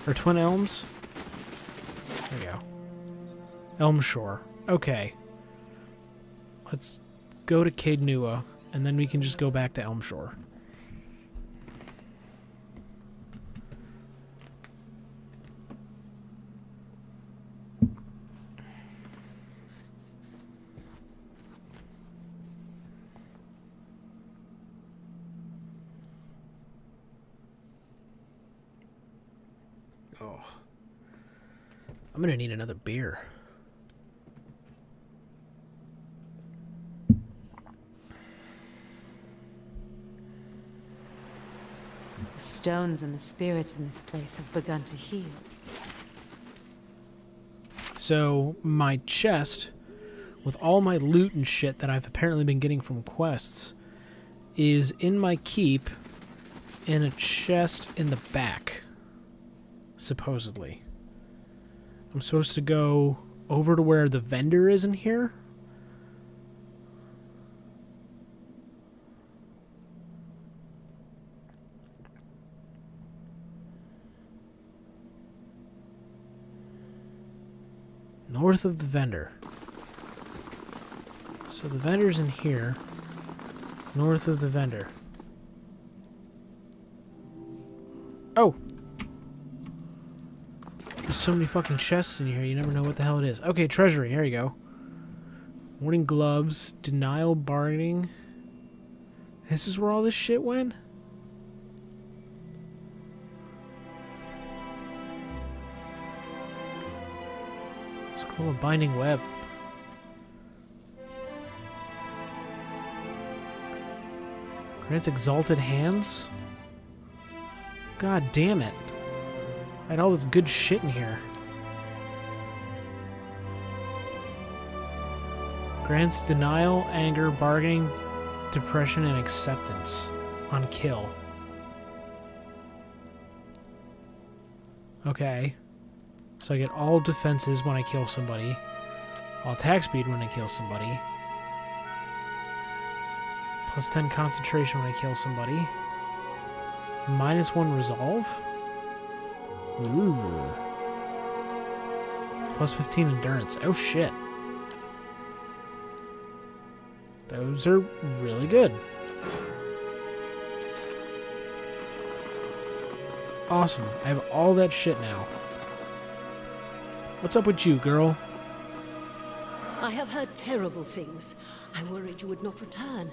Or Twin Elms? There we go. Elm Shore. Okay. Let's go to Caed Nua, and then we can just go back to Elm Shore. Oh. I'm gonna need another beer. The stones and the spirits in this place have begun to heal. So, my chest, with all my loot and shit that I've apparently been getting from quests, is in my keep in a chest in the back. Supposedly. I'm supposed to go over to where the vendor is in here. North of the vendor. So the vendor's in here. North of the vendor. Oh! There's so many fucking chests in here, you never know what the hell it is. Okay, treasury, here you go. Warning gloves, denial bargaining. This is where all this shit went? Scroll of binding web. Grants exalted hands? God damn it. I had all this good shit in here. Grants denial, anger, bargaining, depression, and acceptance on kill. Okay. So I get all defenses when I kill somebody. All attack speed when I kill somebody. Plus 10 concentration when I kill somebody. Minus 1 resolve? Ooh. Plus 15 endurance. Oh shit. Those are really good. Awesome. I have all that shit now. What's up with you, girl? I have heard terrible things. I worried you would not return.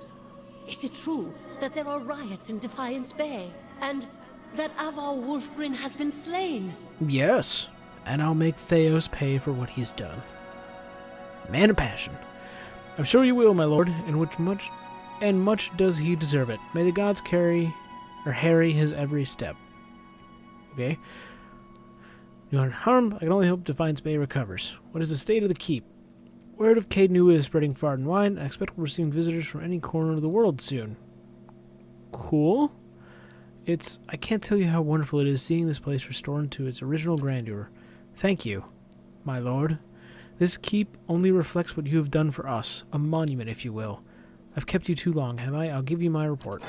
Is it true that there are riots in Defiance Bay? And that Avar Wolfgren has been slain? Yes. And I'll make Theos pay for what he's done. Man of passion. I'm sure you will, my lord, and much does he deserve it. May the gods harry his every step. Okay? You aren't harmed. I can only hope Defiance Bay recovers. What is the state of the keep? Word of Caed Nua is spreading far and wide. I expect we'll receive visitors from any corner of the world soon. Cool. I can't tell you how wonderful it is seeing this place restored to its original grandeur. Thank you, my lord. This keep only reflects what you have done for us. A monument, if you will. I've kept you too long, have I? I'll give you my report.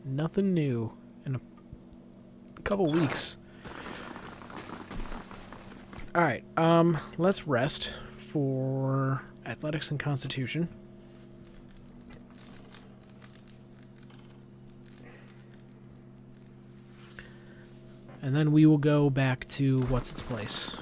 Nothing new in a couple weeks. Alright, let's rest for athletics and constitution. And then we will go back to what's its place.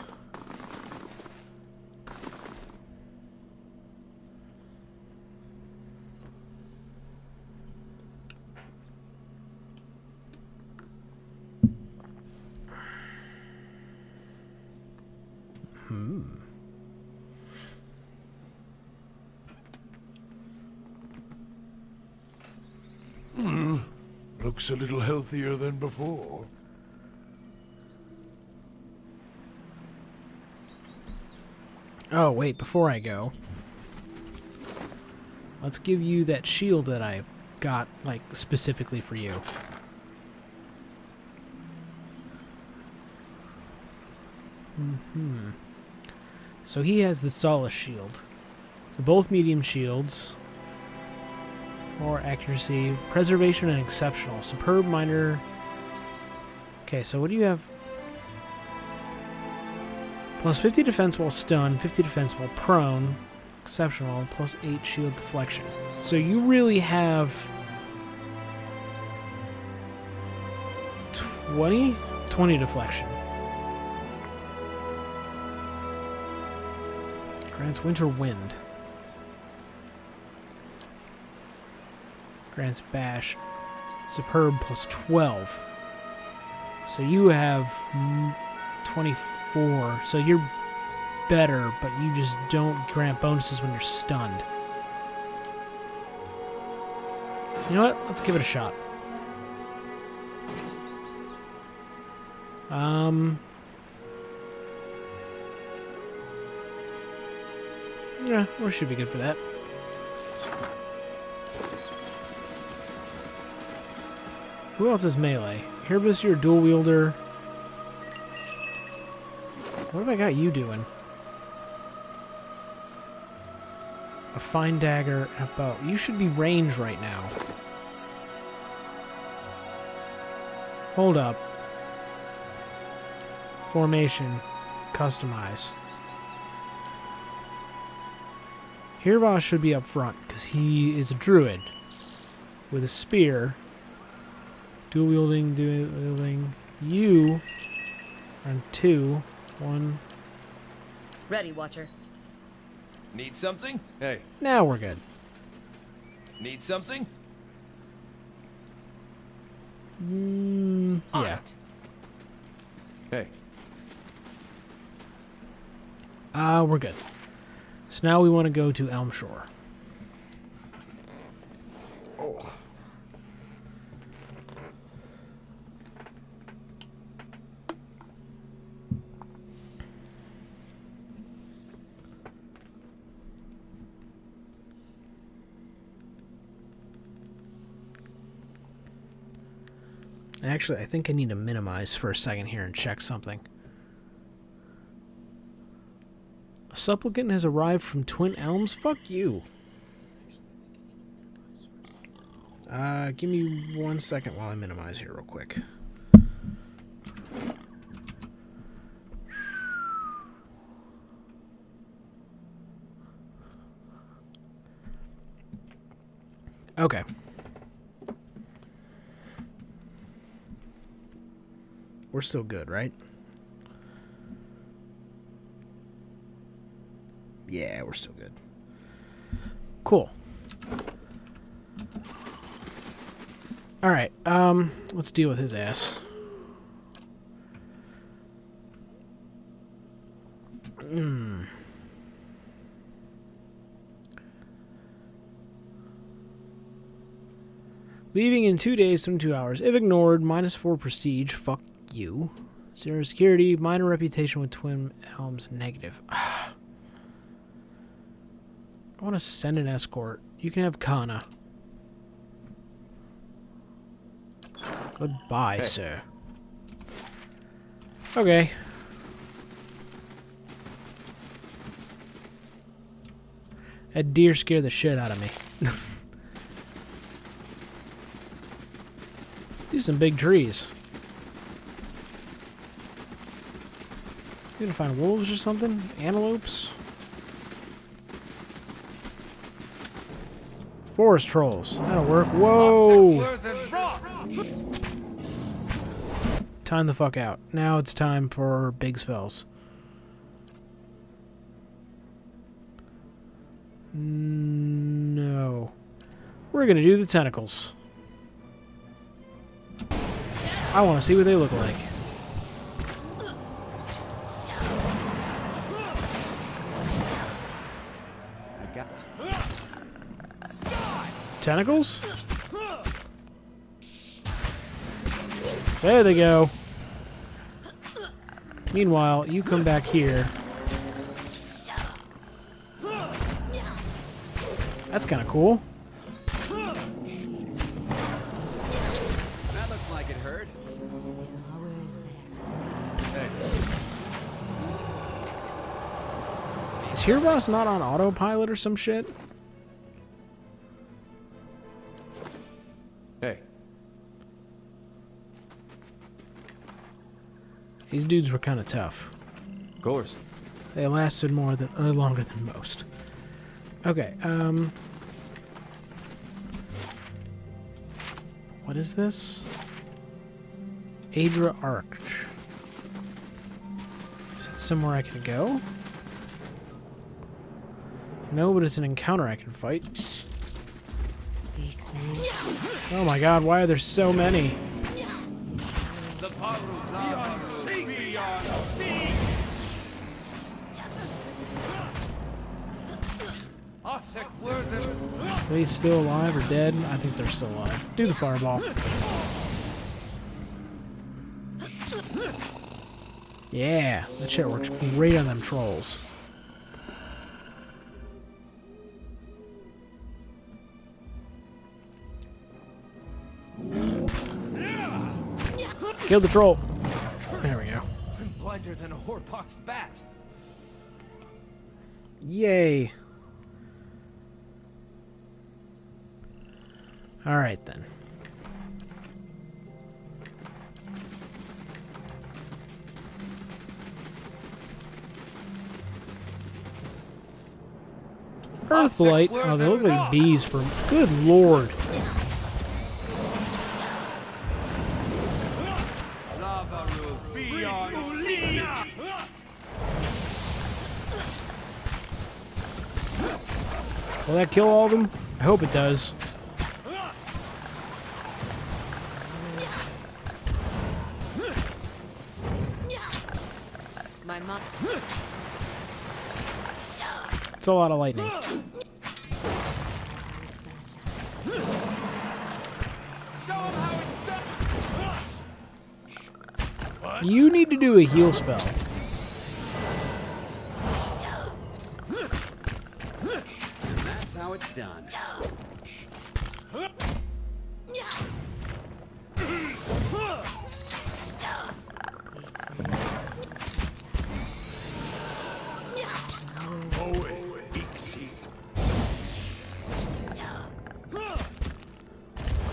Looks a little healthier than before. Oh, wait, before I go, let's give you that shield that I got, like, specifically for you. So he has the Solace shield. They're both medium shields. More accuracy, preservation, and exceptional. Superb, minor. Okay, so what do you have? Plus 50 defense while stunned, 50 defense while prone. Exceptional, plus 8 shield deflection. So you really have 20 deflection. Grants winter wind. Grants bash. Superb plus 12. So you have 24. So you're better, but you just don't grant bonuses when you're stunned. You know what? Let's give it a shot. Yeah, we should be good for that. Who else is melee? Hervis, you're a dual wielder. What have I got you doing? A fine dagger and a bow. You should be ranged right now. Hold up. Formation. Customize. Hirva should be up front, because he is a druid. With a spear. Dual wielding. You are on 2. 1. Ready, Watcher. Need something? Hey, Now we're good. Need something? Yeah. hey. We're good. So now we want to go to Elm Shore. Oh. Actually, I think I need to minimize for a second here and check something. A supplicant has arrived from Twin Elms? Fuck you. Give me 1 second while I minimize here real quick. Okay. We're still good, right? Yeah, we're still good. Cool. Alright, let's deal with his ass. Leaving in 2 days, 22 hours. If ignored, -4 prestige. Fuck you. 0 security, minor reputation with Twin Elms, negative. I want to send an escort. You can have Kana. Goodbye, sir. Okay. That deer scared the shit out of me. These are some big trees. You gonna find wolves or something? Antelopes? Forest trolls. That'll work. Whoa! Time the fuck out. Now it's time for big spells. No. We're gonna do the tentacles. I want to see what they look like. Tentacles? There they go. Meanwhile, you come back here. That's kind of cool. That looks like it hurt. Is Heroes not on autopilot or some shit? Hey. These dudes were kind of tough. Of course. They lasted longer than most. Okay, what is this? Adra Arch. Is it somewhere I can go? No, but it's an encounter I can fight. Oh my god, why are there so many? Are they still alive or dead? I think they're still alive. Do the fireball. Yeah, that shit works great on them trolls. Kill the troll. There we go. I'm blinder than a whorepox bat. Yay. All right then. Earthblight. Oh, they look like bees from. Good lord. Will that kill all of them? I hope it does. My mom. It's a lot of lightning. You need to do a heal spell. That's how it's done.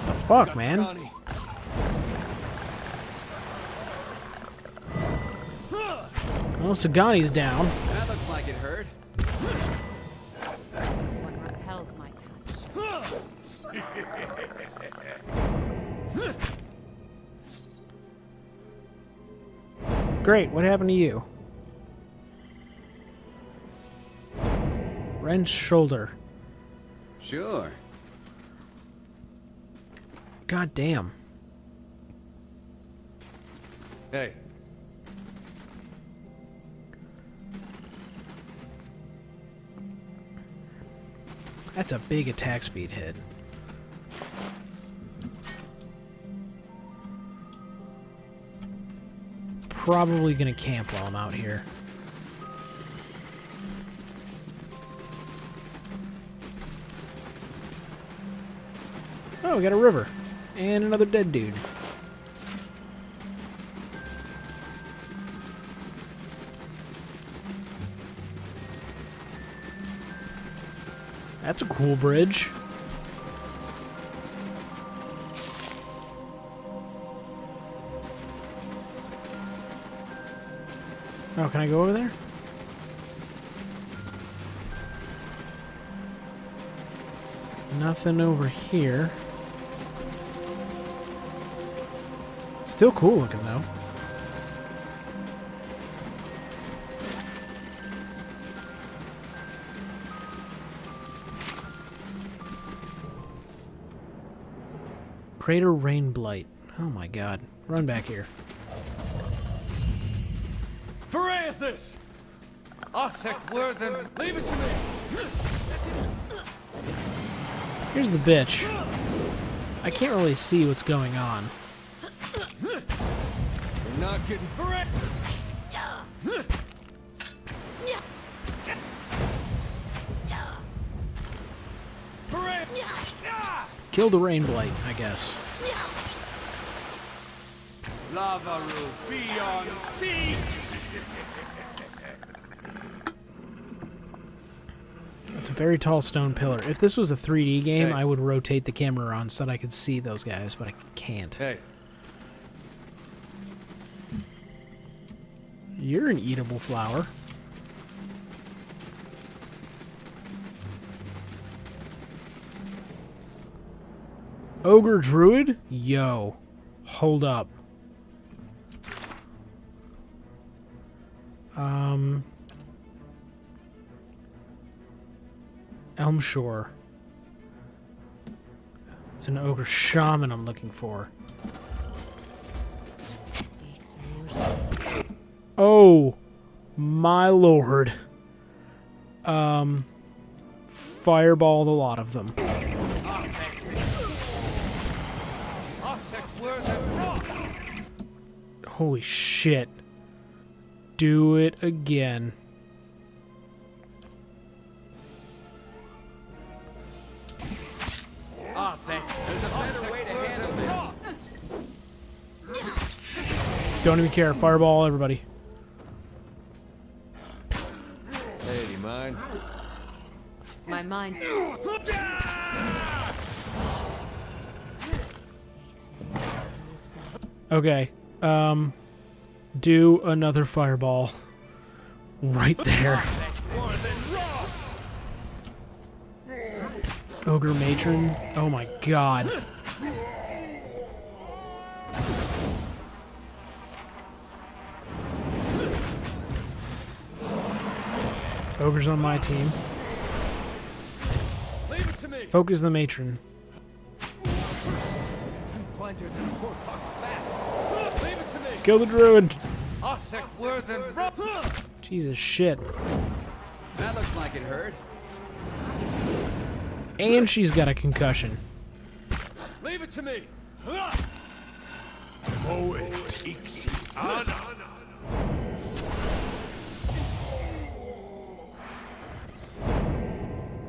The fuck, man? Well, Sagani's down. That looks like it hurt. This one repels my touch. Great, what happened to you? Wrench shoulder. Sure. God damn. Hey. That's a big attack speed hit. Probably gonna camp while I'm out here. Oh, we got a river. And another dead dude. That's a cool bridge. Oh, can I go over there? Nothing over here. Still cool looking though. Crater Rain Blight. Oh my god. Run back here. Peraethus! Othek Worthen, leave it to me! Here's the bitch. I can't really see what's going on. You're not getting through. Kill the rain blight, I guess. Lava roof, be on sea! It's a very tall stone pillar. If this was a 3D game, Hey. I would rotate the camera around so that I could see those guys, but I can't. Hey, You're an eatable flower. Ogre Druid? Yo. Hold up. Elm Shore. It's an ogre shaman I'm looking for. Oh my lord. Fireball the lot of them. Holy shit. Do it again. There's a better way to handle this. Don't even care. Fireball everybody. hey, do you mind? My mind. Okay. Do another fireball. Right there. Ogre Matron. Oh my god. Ogre's on my team. Leave it to me! Focus the Matron. Blinder than a whorepox bat! Leave it to me! Kill the Druid. Osek Worthen! Jesus shit. That looks like it hurt. And she's got a concussion. Leave it to me!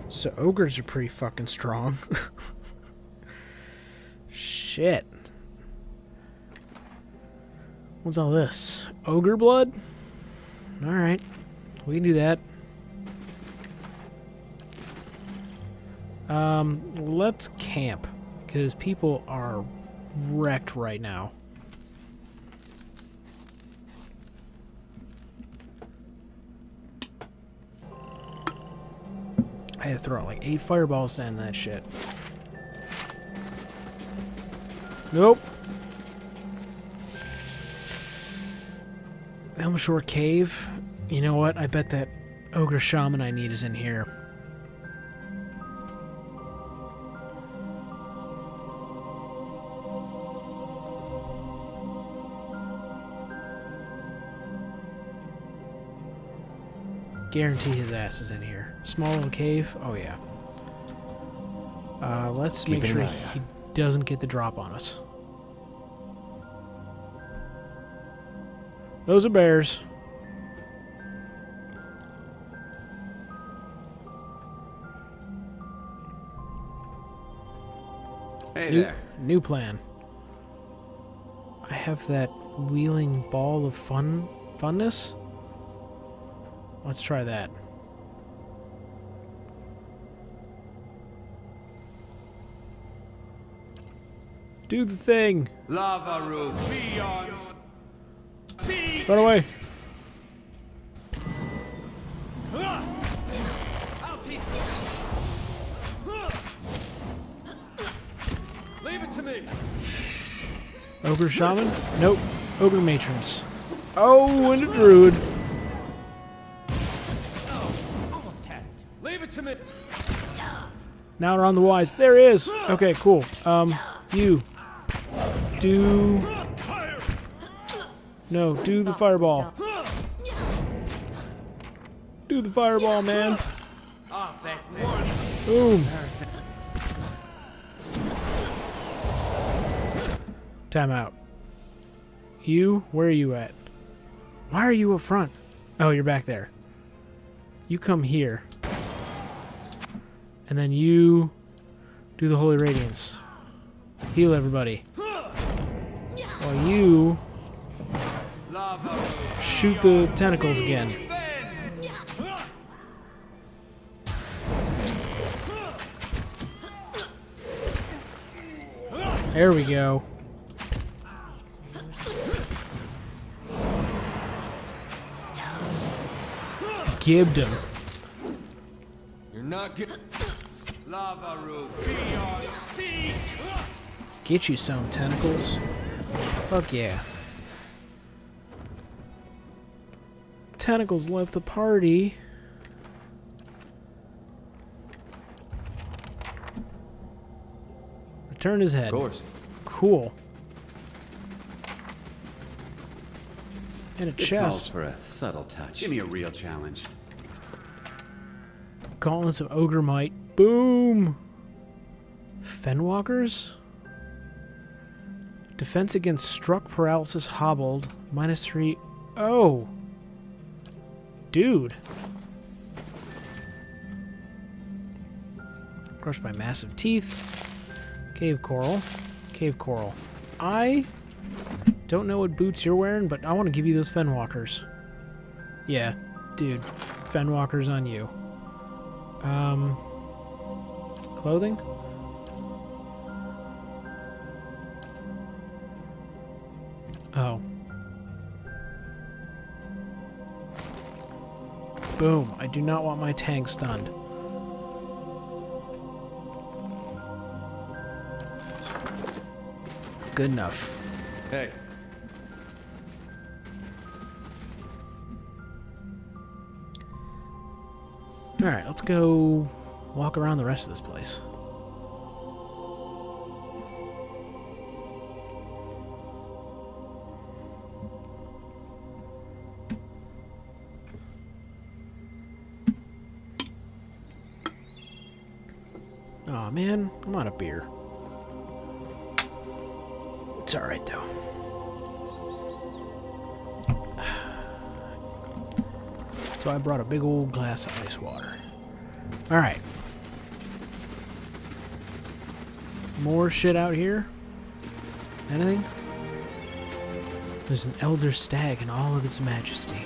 So ogres are pretty fucking strong. Shit. What's all this? Ogre blood? Alright. We can do that. Let's camp. Because people are wrecked right now. I had to throw out like 8 fireballs to end that shit. Nope. Elm Shore Cave. You know what? I bet that ogre shaman I need is in here. Guarantee his ass is in here. Small little cave. Oh yeah. Let's make sure he doesn't get the drop on us. Those are bears. Hey there. New plan. I have that wheeling ball of funness. Let's try that. Do the thing. Lava roof, be on sea! Run away. I'll teach you! Leave it to me! Ogre shaman? Nope. Ogre matrons. Oh, and a druid. Almost had it. Leave it to me! Now we're on the wise. There he is. Okay, cool. You. Do... No, do the fireball. Do the fireball, man. Boom. Time out. You, where are you at? Why are you up front? Oh, you're back there. You come here. And then you do the Holy Radiance. Heal everybody. While you shoot the tentacles again. There we go. Gibbed him. You're not getting... Lava room, beyond sea. Get you some tentacles. Fuck yeah. Tentacles left the party. Return his head. Of course. Cool. And a This calls chest. for a subtle touch. Give me a real challenge. Gauntlets of Ogre Might. Boom! Fenwalkers? Defense against struck, paralysis, hobbled. -3. Oh! Dude. Crushed by massive teeth. Cave coral. Cave coral. I don't know what boots you're wearing, but I want to give you those Fenwalkers. Yeah, dude. Fenwalkers on you. Clothing? Oh. Boom. I do not want my tank stunned. Good enough. Hey. Alright, let's go walk around the rest of this place. Aw, man, I'm out of beer. It's alright, though. So I brought a big old glass of ice water. Alright. More shit out here? Anything? There's an elder stag in all of its majesty.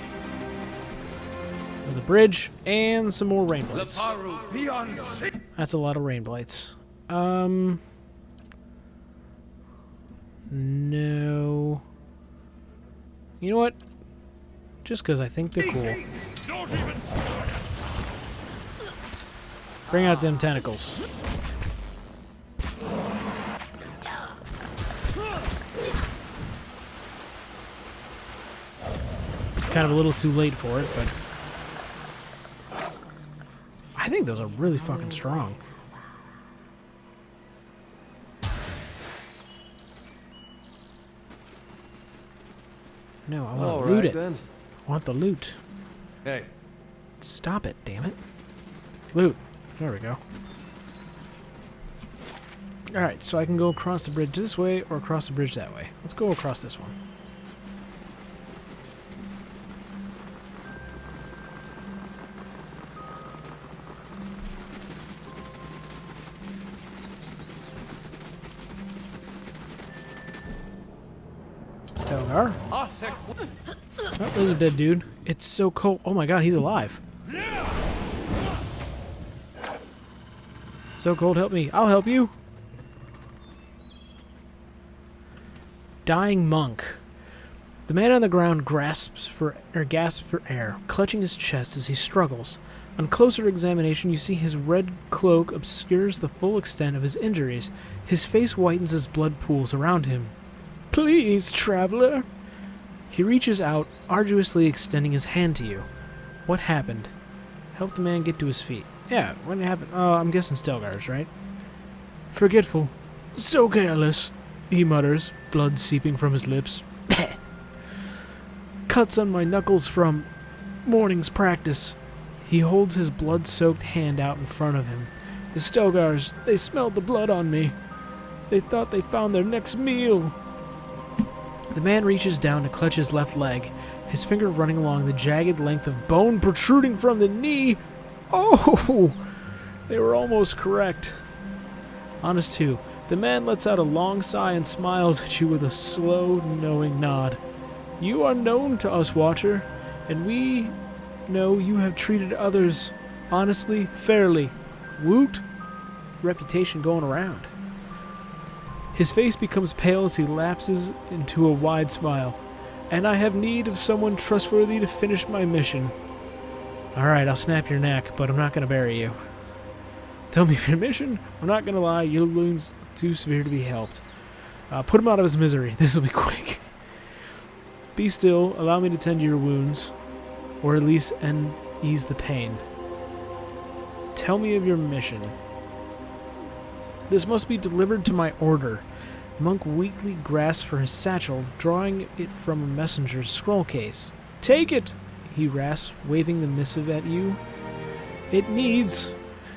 With a bridge and some more rain blights. That's a lot of rain blights. No. You know what? Just because I think they're cool. Bring out them tentacles. It's kind of a little too late for it, but I think those are really fucking strong. No, I want to loot it. Then. I want the loot. Hey. Stop it, damn it. Loot. There we go. Alright, so I can go across the bridge this way or across the bridge that way. Let's go across this one. Stelgar. Oh, there's a dead dude. It's so cold. Oh my god, he's alive. So cold, help me. I'll help you. Dying monk. The man on the ground gasps for air, clutching his chest as he struggles. On closer examination, you see his red cloak obscures the full extent of his injuries. His face whitens as blood pools around him. Please, traveler. He reaches out, arduously extending his hand to you. What happened? Help the man get to his feet. Yeah, what happened? I'm guessing Stelgar's, right? Forgetful. So careless, he mutters, blood seeping from his lips. Cuts on my knuckles from morning's practice. He holds his blood-soaked hand out in front of him. The Stelgars, they smelled the blood on me. They thought they found their next meal. The man reaches down to clutch his left leg, his finger running along the jagged length of bone protruding from the knee. Oh! They were almost correct. Honest too. The man lets out a long sigh and smiles at you with a slow, knowing nod. You are known to us, Watcher, and we know you have treated others honestly, fairly. Woot! Reputation going around. His face becomes pale as he lapses into a wide smile. And I have need of someone trustworthy to finish my mission. Alright, I'll snap your neck, but I'm not going to bury you. Tell me your mission. I'm not going to lie, your wounds are too severe to be helped. Put him out of his misery. This will be quick. Be still, allow me to tend to your wounds, or at least ease the pain. Tell me of your mission. This must be delivered to my order. The monk weakly grasps for his satchel, drawing it from a messenger's scroll case. Take it, he rasps, waving the missive at you. It needs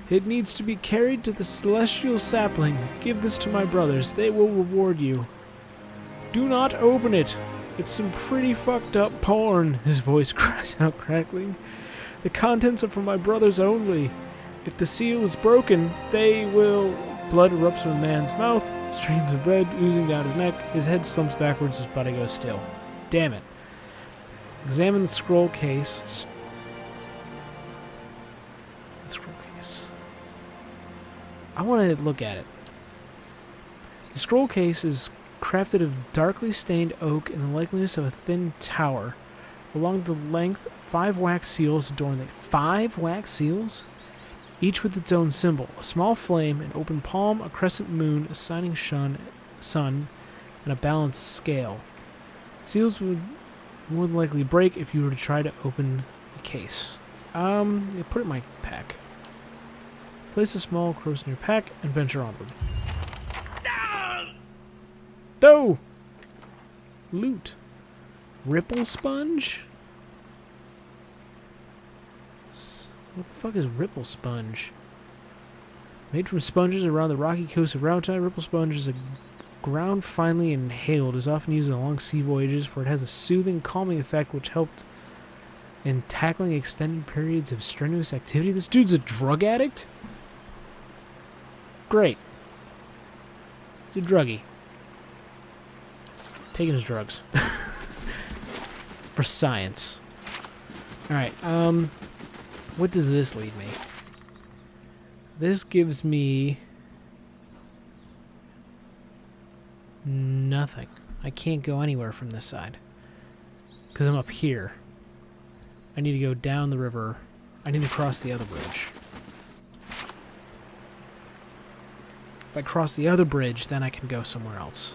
to be carried to the celestial sapling. Give this to my brothers. They will reward you. Do not open it. It's some pretty fucked up porn, his voice cries out, crackling. The contents are for my brothers only. If the seal is broken, they will... Blood erupts from the man's mouth, streams of blood oozing down his neck. His head slumps backwards, his body goes still. Damn it. Examine the scroll case. I want to look at it. The scroll case is crafted of darkly stained oak in the likeness of a thin tower. Along the length, 5 wax seals adorn the... 5 wax seals? Each with its own symbol. A small flame, an open palm, a crescent moon, a shining sun, and a balanced scale. Seals would more than likely break if you were to try to open the case. Yeah, put it in my pack. Place a small cross in your pack and venture onward. No! Loot. Ripple sponge? What the fuck is ripple sponge? Made from sponges around the rocky coast of Rautai, ripple sponge is a ground finely inhaled. Is often used in long sea voyages, for it has a soothing, calming effect which helped in tackling extended periods of strenuous activity. This dude's a drug addict? Great. He's a druggie. Taking his drugs. For science. Alright, what does this leave me? This gives me... nothing. I can't go anywhere from this side. Because I'm up here. I need to go down the river. I need to cross the other bridge. If I cross the other bridge, then I can go somewhere else.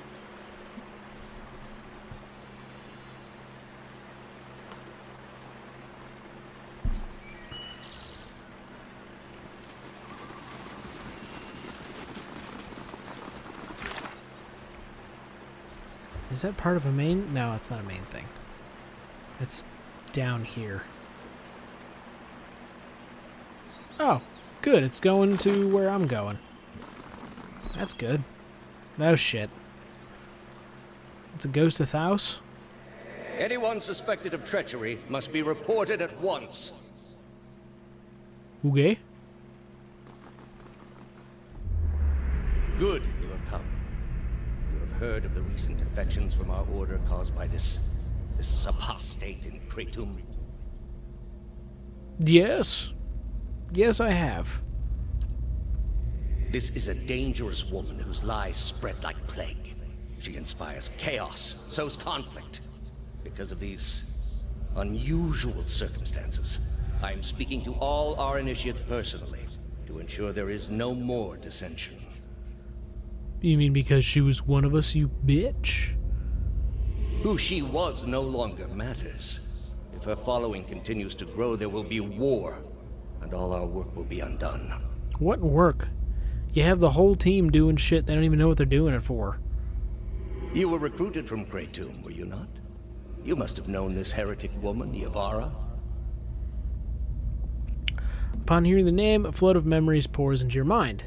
Is that part of a main? No, it's not a main thing. It's down here. Oh, good. It's going to where I'm going. That's good. No shit. It's a ghost of Thaus? Anyone suspected of treachery must be reported at once. Okay. Good, you have come. You have heard of the recent defections from our order caused by this apostate in Kratom. Yes. Yes, I have. This is a dangerous woman whose lies spread like plague. She inspires chaos, sows conflict. Because of these unusual circumstances, I am speaking to all our initiates personally to ensure there is no more dissension. You mean because she was one of us, you bitch? Who she was no longer matters. If her following continues to grow, there will be war, and all our work will be undone. What work? You have the whole team doing shit they don't even know what they're doing it for. You were recruited from Kratom, were you not? You must have known this heretic woman, Yavara. Upon hearing the name, a flood of memories pours into your mind.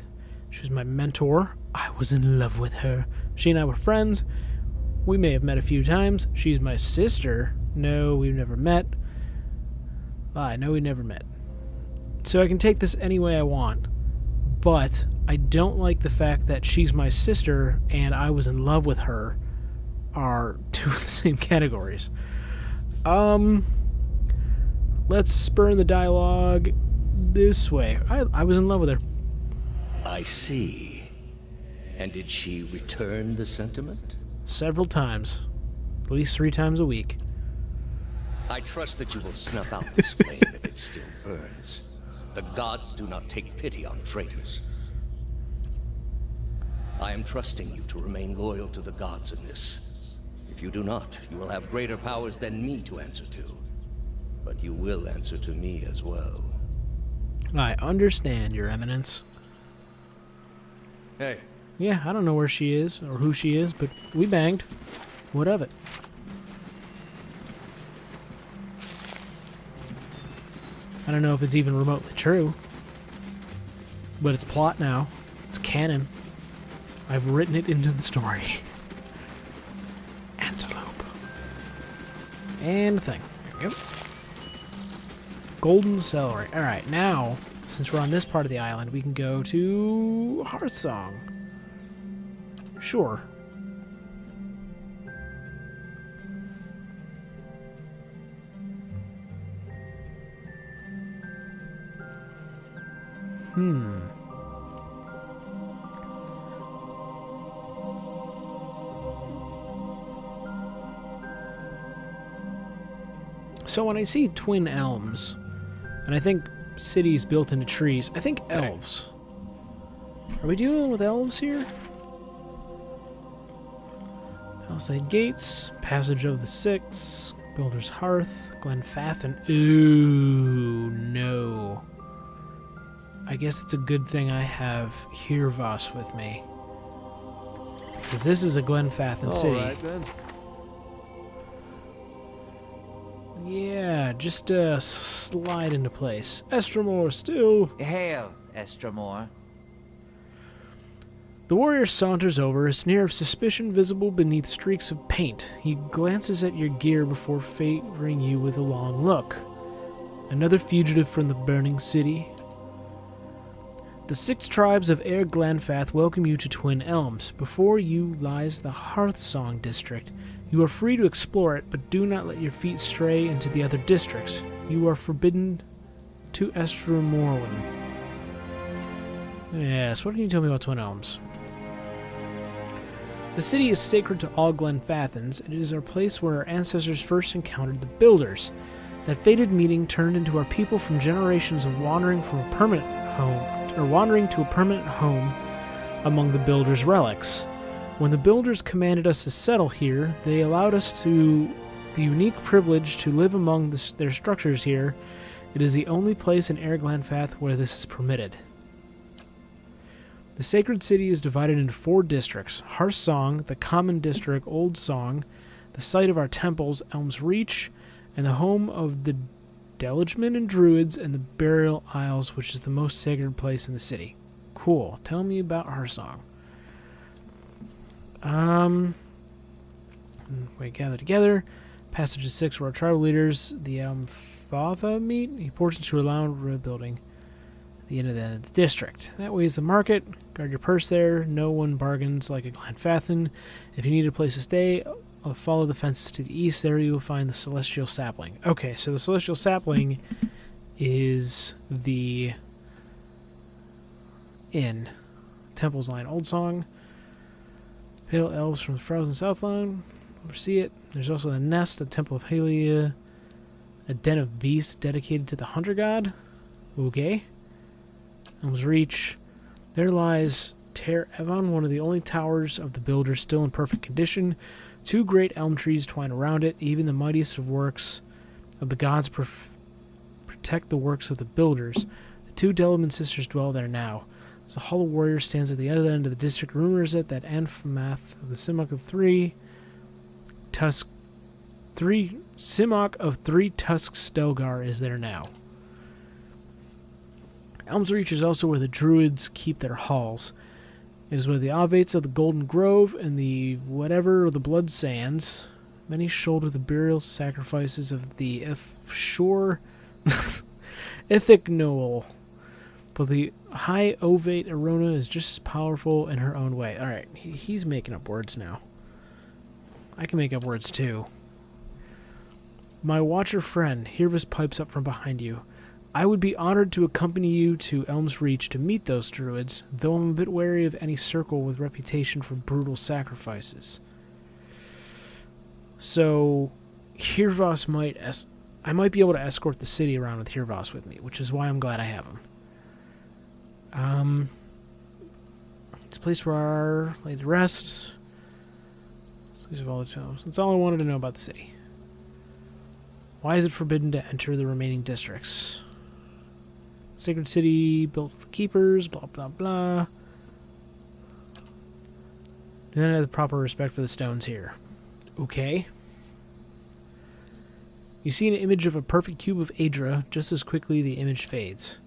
She was my mentor. I was in love with her. She and I were friends. We may have met a few times. She's my sister. No, we've never met. No, we never met. So I can take this any way I want. But I don't like the fact that she's my sister and I was in love with her are two of the same categories. Let's spurn the dialogue this way. I was in love with her. I see. And did she return the sentiment? Several times. At least 3 times a week. I trust that you will snuff out this flame if it still burns. The gods do not take pity on traitors. I am trusting you to remain loyal to the gods in this. If you do not, you will have greater powers than me to answer to. But you will answer to me as well. I understand, Your Eminence. Hey. Yeah, I don't know where she is or who she is, but we banged. What of it? I don't know if it's even remotely true. But it's plot now. It's canon. I've written it into the story. Antelope. And the thing. There we go. Golden celery. Alright, now, since we're on this part of the island, we can go to Hearthsong. Sure. So when I see twin elms, and I think cities built into trees, I think elves. Are we dealing with elves here? Palisade Gates, Passage of the Six, Builder's Hearth, Glenfathen. Ooh, no. I guess it's a good thing I have Hirvas with me. Because this is a Glenfathen city. Alright then. Yeah, just slide into place. Estramore still. Hail, Estramore. The warrior saunters over, a sneer of suspicion visible beneath streaks of paint. He glances at your gear before favoring you with a long look. Another fugitive from the burning city. The 6 tribes of Air Glenfath welcome you to Twin Elms. Before you lies the Hearthsong district. You are free to explore it, but do not let your feet stray into the other districts. You are forbidden to Estramorwin. Yes, what can you tell me about Twin Elms? The city is sacred to all Glenfathens, and it is our place where our ancestors first encountered the Builders. That fated meeting turned into our people from generations of wandering to a permanent home among the Builders' relics. When the Builders commanded us to settle here, they allowed us the unique privilege to live among their structures here. It is the only place in Air Glenfath where this is permitted. The sacred city is divided into 4 districts: Hearthsong, the Common District, Old Song, the site of our temples, Elms Reach, and the home of the Delighmen and Druids, and the Burial Isles, which is the most sacred place in the city. Cool. Tell me about Hearthsong. We gather together. Passage of 6, where our tribal leaders, the Fatha, meet. He portions to a lounge building. The end of the district. That way is the market. Guard your purse there. No one bargains like a Glenfathen. If you need a place to stay, I'll follow the fences to the east. There you will find the Celestial Sapling. Okay, so the Celestial Sapling is the inn. Temple's Line, Old Song. Pale elves from the frozen Southland. Oversee it. There's also the Nest, the Temple of Helia, a den of beasts dedicated to the Hunter God. Okay. Elms Reach. There lies Ter Evon, one of the only towers of the Builders still in perfect condition. 2 great elm trees twine around it. Even the mightiest of works of the gods protect the works of the Builders. The 2 Delighmen sisters dwell there now. The Hollow Warrior stands at the other end of the district. Rumors it that Anfamath of the Simok of 3 Tusk Stelgar is there now. Elms Reach is also where the Druids keep their halls. It is where the Avates of the Golden Grove and the whatever of the Blood Sands. Many shoulder the burial sacrifices of the Ithic Noel. But the High Ovate Arona is just as powerful in her own way. Alright, he's making up words now. I can make up words too. My watcher friend, Hirvis pipes up from behind you. I would be honored to accompany you to Elms Reach to meet those druids, though I'm a bit wary of any circle with reputation for brutal sacrifices. So, Hirvas I might be able to escort the city around with Hirvas with me, which is why I'm glad I have him. It's a place where our lady rests. That's all I wanted to know about the city. Why is it forbidden to enter the remaining districts? Sacred city built with keepers, blah blah blah. Do not have the proper respect for the stones here. Okay. You see an image of a perfect cube of Aedra. Just as quickly the image fades.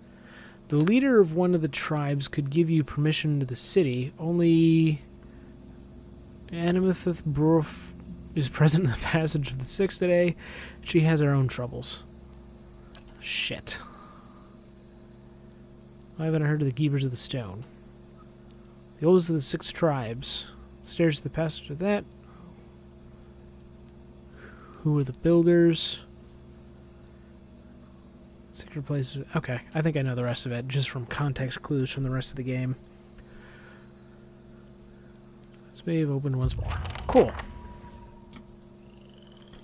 The leader of one of the tribes could give you permission to the city. Only Animathith Broof is present in the passage of the Six today. She has her own troubles. Shit. Why haven't I heard of the Keepers of the Stone? The oldest of the 6 tribes. Stairs to the passage of that. Who are the builders? Secret places. Okay, I think I know the rest of it, just from context clues from the rest of the game. Let's maybe open once more. Cool.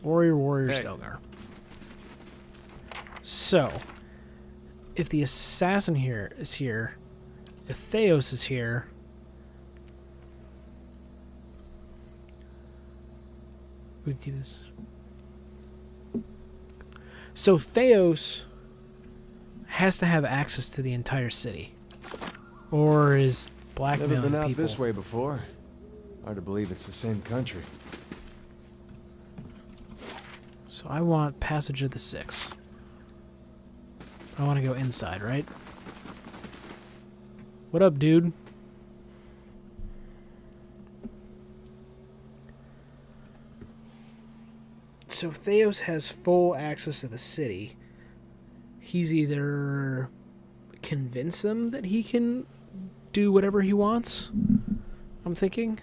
Warrior, Hey. Stelgar. So, if the assassin here is here, if Theos is here, we do this. So Theos has to have access to the entire city, or is blackmailing Never been out people. this way before. Hard to believe it's the same country. So I want passage of the 6. I want to go inside, right? What up, dude? So Theos has full access to the city. He's either convinced them that he can do whatever he wants, I'm thinking.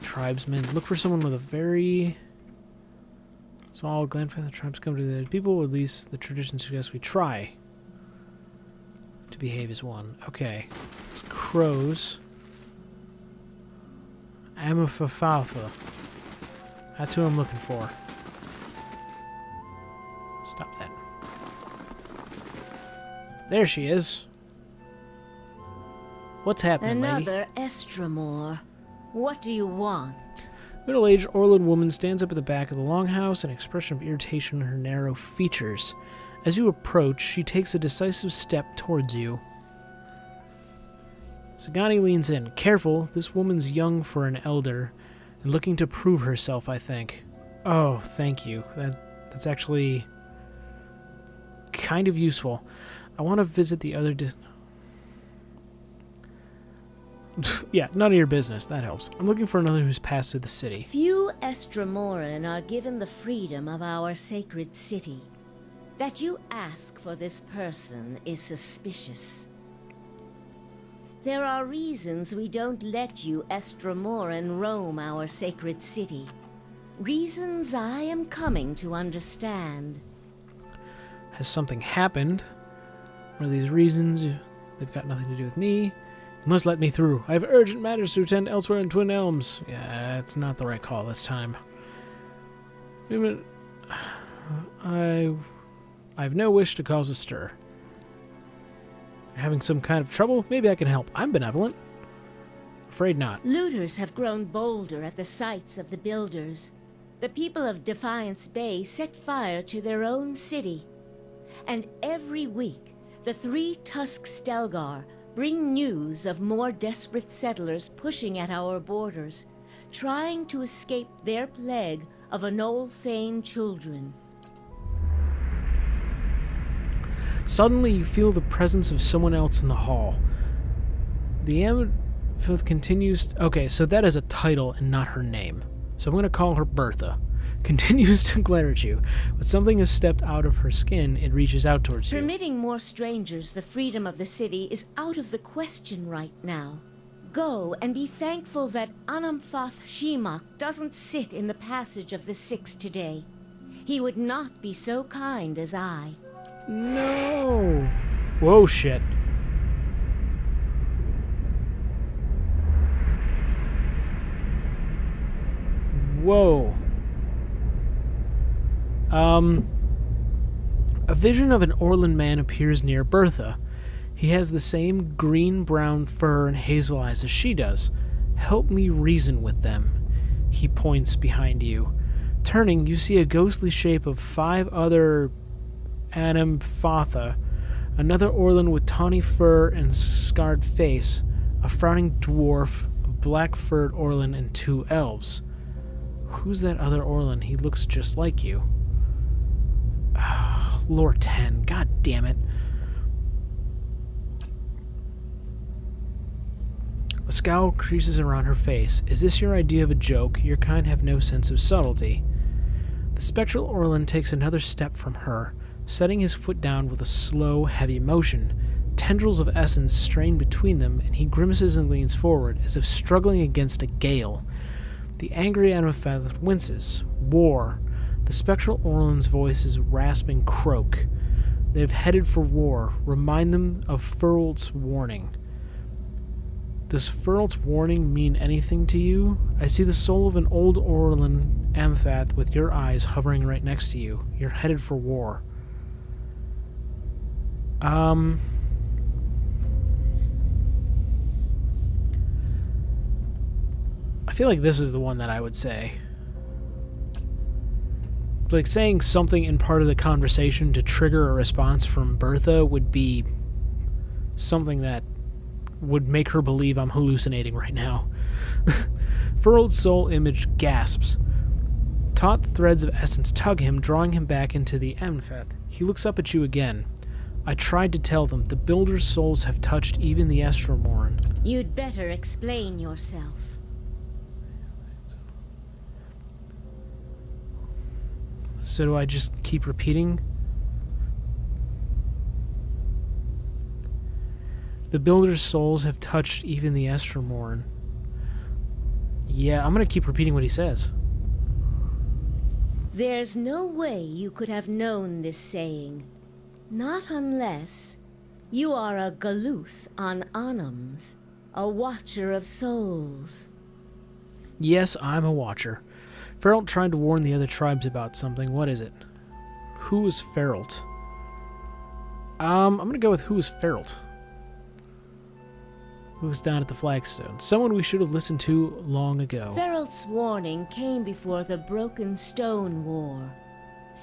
Tribesmen. Look for someone with a very... So all grandfather tribes come to the people, or at least the tradition suggests we try to behave as one. Okay. Crows. Amafafalfa. That's who I'm looking for. Stop that. There she is. What's happening, lady? Another Estramore. What do you want? Middle-aged Orlin woman stands up at the back of the longhouse, an expression of irritation in her narrow features. As you approach, she takes a decisive step towards you. Sagani leans in. Careful, this woman's young for an elder, and looking to prove herself, I think. Oh, thank you. That's actually kind of useful. I want to visit the other... Yeah, none of your business. That helps. I'm looking for another who's passed through the city. Few Estramoran are given the freedom of our sacred city. That you ask for this person is suspicious. There are reasons we don't let you Estramoran roam our sacred city. Reasons I am coming to understand. Has something happened? One of these reasons, they've got nothing to do with me. You must let me through. I have urgent matters to attend elsewhere in Twin Elms. Yeah, it's not the right call this time. Wait a minute. I have no wish to cause a stir. You're having some kind of trouble? Maybe I can help. I'm benevolent. Afraid not. Looters have grown bolder at the sites of the builders. The people of Defiance Bay set fire to their own city. And every week, the 3 Tusk Stelgar bring news of more desperate settlers pushing at our borders, trying to escape their plague of Anolfane children. Suddenly, you feel the presence of someone else in the hall. The Amethyst continues... Okay, so that is a title and not her name. So I'm going to call her Bertha. Continues to glare at you, but something has stepped out of her skin. It reaches out towards you. Permitting more strangers the freedom of the city is out of the question right now. Go and be thankful that Anamthoth Shimak doesn't sit in the passage of the Six today. He would not be so kind as I. No! Whoa, shit. Whoa. A vision of an Orlan man appears near Bertha. He has the same green-brown fur and hazel eyes as she does. Help me reason with them. He points behind you. Turning, you see a ghostly shape of 5 other Anamthotha, another Orlan with tawny fur and scarred face, a frowning dwarf, a black-furred Orlan, and 2 elves. Who's that other Orlan? He looks just like you. Lore 10. God damn it. A scowl creases around her face. Is this your idea of a joke? Your kind have no sense of subtlety. The spectral Orlan takes another step from her, setting his foot down with a slow, heavy motion. Tendrils of essence strain between them, and he grimaces and leans forward, as if struggling against a gale. The angry Amethyst winces. War. The spectral Orlan's voice is rasping croak. They have headed for war. Remind them of Ferald's warning. Does Ferald's warning mean anything to you? I see the soul of an old Orlan Amethyst with your eyes hovering right next to you. You're headed for war. I feel like this is the one that I would say. Like, saying something in part of the conversation to trigger a response from Bertha would be something that would make her believe I'm hallucinating right now. Furled soul image gasps. Taut threads of essence tug him, drawing him back into the Amethyst. He looks up at you again. I tried to tell them. The Builder's souls have touched even the Estromorn. You'd better explain yourself. So do I just keep repeating? The Builder's souls have touched even the Estromorn. Yeah, I'm gonna keep repeating what he says. There's no way you could have known this saying. Not unless you are a Galuth on Anams, a watcher of souls. Yes, I'm a watcher. Feralt tried to warn the other tribes about something. What is it? Who is Feralt? I'm gonna go with who is Feralt. Who's down at the flagstone? Someone we should have listened to long ago. Feralt's warning came before the Broken Stone War.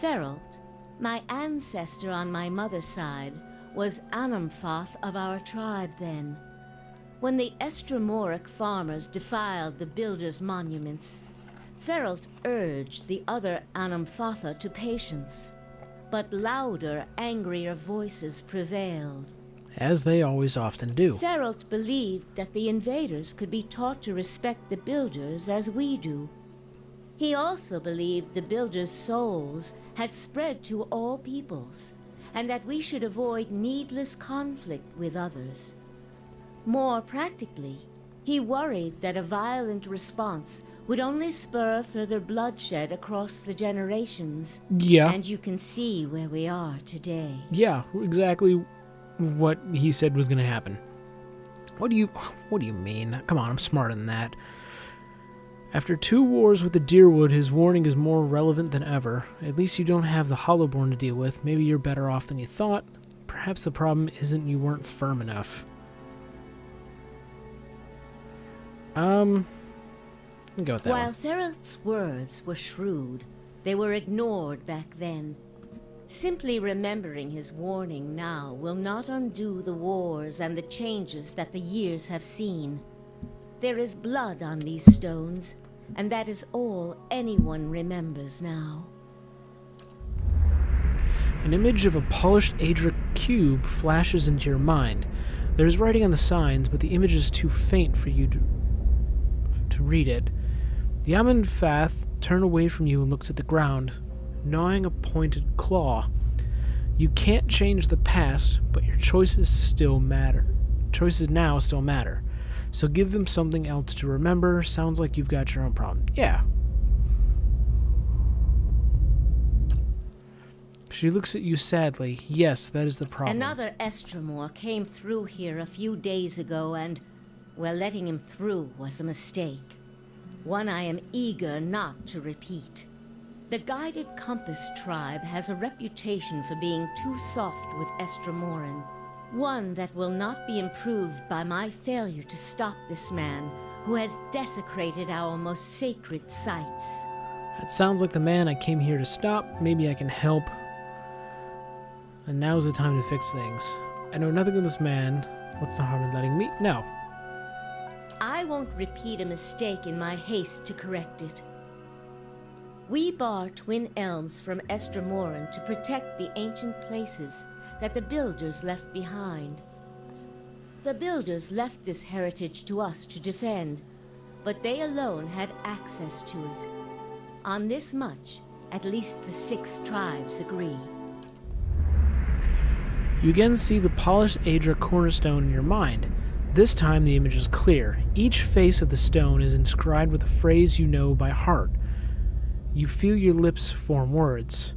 Feralt, my ancestor on my mother's side, was Anamthoth of our tribe then. When the Estromoric farmers defiled the Builder's monuments, Feralt urged the other Anamthotha to patience, but louder, angrier voices prevailed. As they always often do. Feralt believed that the invaders could be taught to respect the Builders as we do. He also believed the Builders' souls had spread to all peoples, and that we should avoid needless conflict with others. More practically, he worried that a violent response would only spur further bloodshed across the generations. Yeah. And you can see where we are today. Yeah, exactly what he said was going to happen. What do you mean? Come on, I'm smarter than that. After 2 wars with the Deerwood, his warning is more relevant than ever. At least you don't have the Hollowborn to deal with. Maybe you're better off than you thought. Perhaps the problem isn't you weren't firm enough. I'll go with that While one. Feralt's words were shrewd, they were ignored back then. Simply remembering his warning now will not undo the wars and the changes that the years have seen. There is blood on these stones, and that is all anyone remembers now. An image of a polished Adric cube flashes into your mind. There's writing on the signs, but the image is too faint for you to read it. The Amenfath turns away from you and looks at the ground, gnawing a pointed claw. You can't change the past, but your choices still matter. Choices now still matter. So give them something else to remember. Sounds like you've got your own problem. Yeah. She looks at you sadly. Yes, that is the problem. Another Estremor came through here a few days ago, and, well, letting him through was a mistake. One I am eager not to repeat. The Guided Compass tribe has a reputation for being too soft with Estremoran. One that will not be improved by my failure to stop this man who has desecrated our most sacred sites. That sounds like the man I came here to stop. Maybe I can help. And now's the time to fix things. I know nothing of this man. What's the harm in letting me? No. I won't repeat a mistake in my haste to correct it. We bar Twin Elms from Estremoran to protect the ancient places that the Builders left behind. The Builders left this heritage to us to defend, but they alone had access to it. On this much, at least the 6 tribes agree. You again see the polished Aedra cornerstone in your mind. This time the image is clear. Each face of the stone is inscribed with a phrase you know by heart. You feel your lips form words.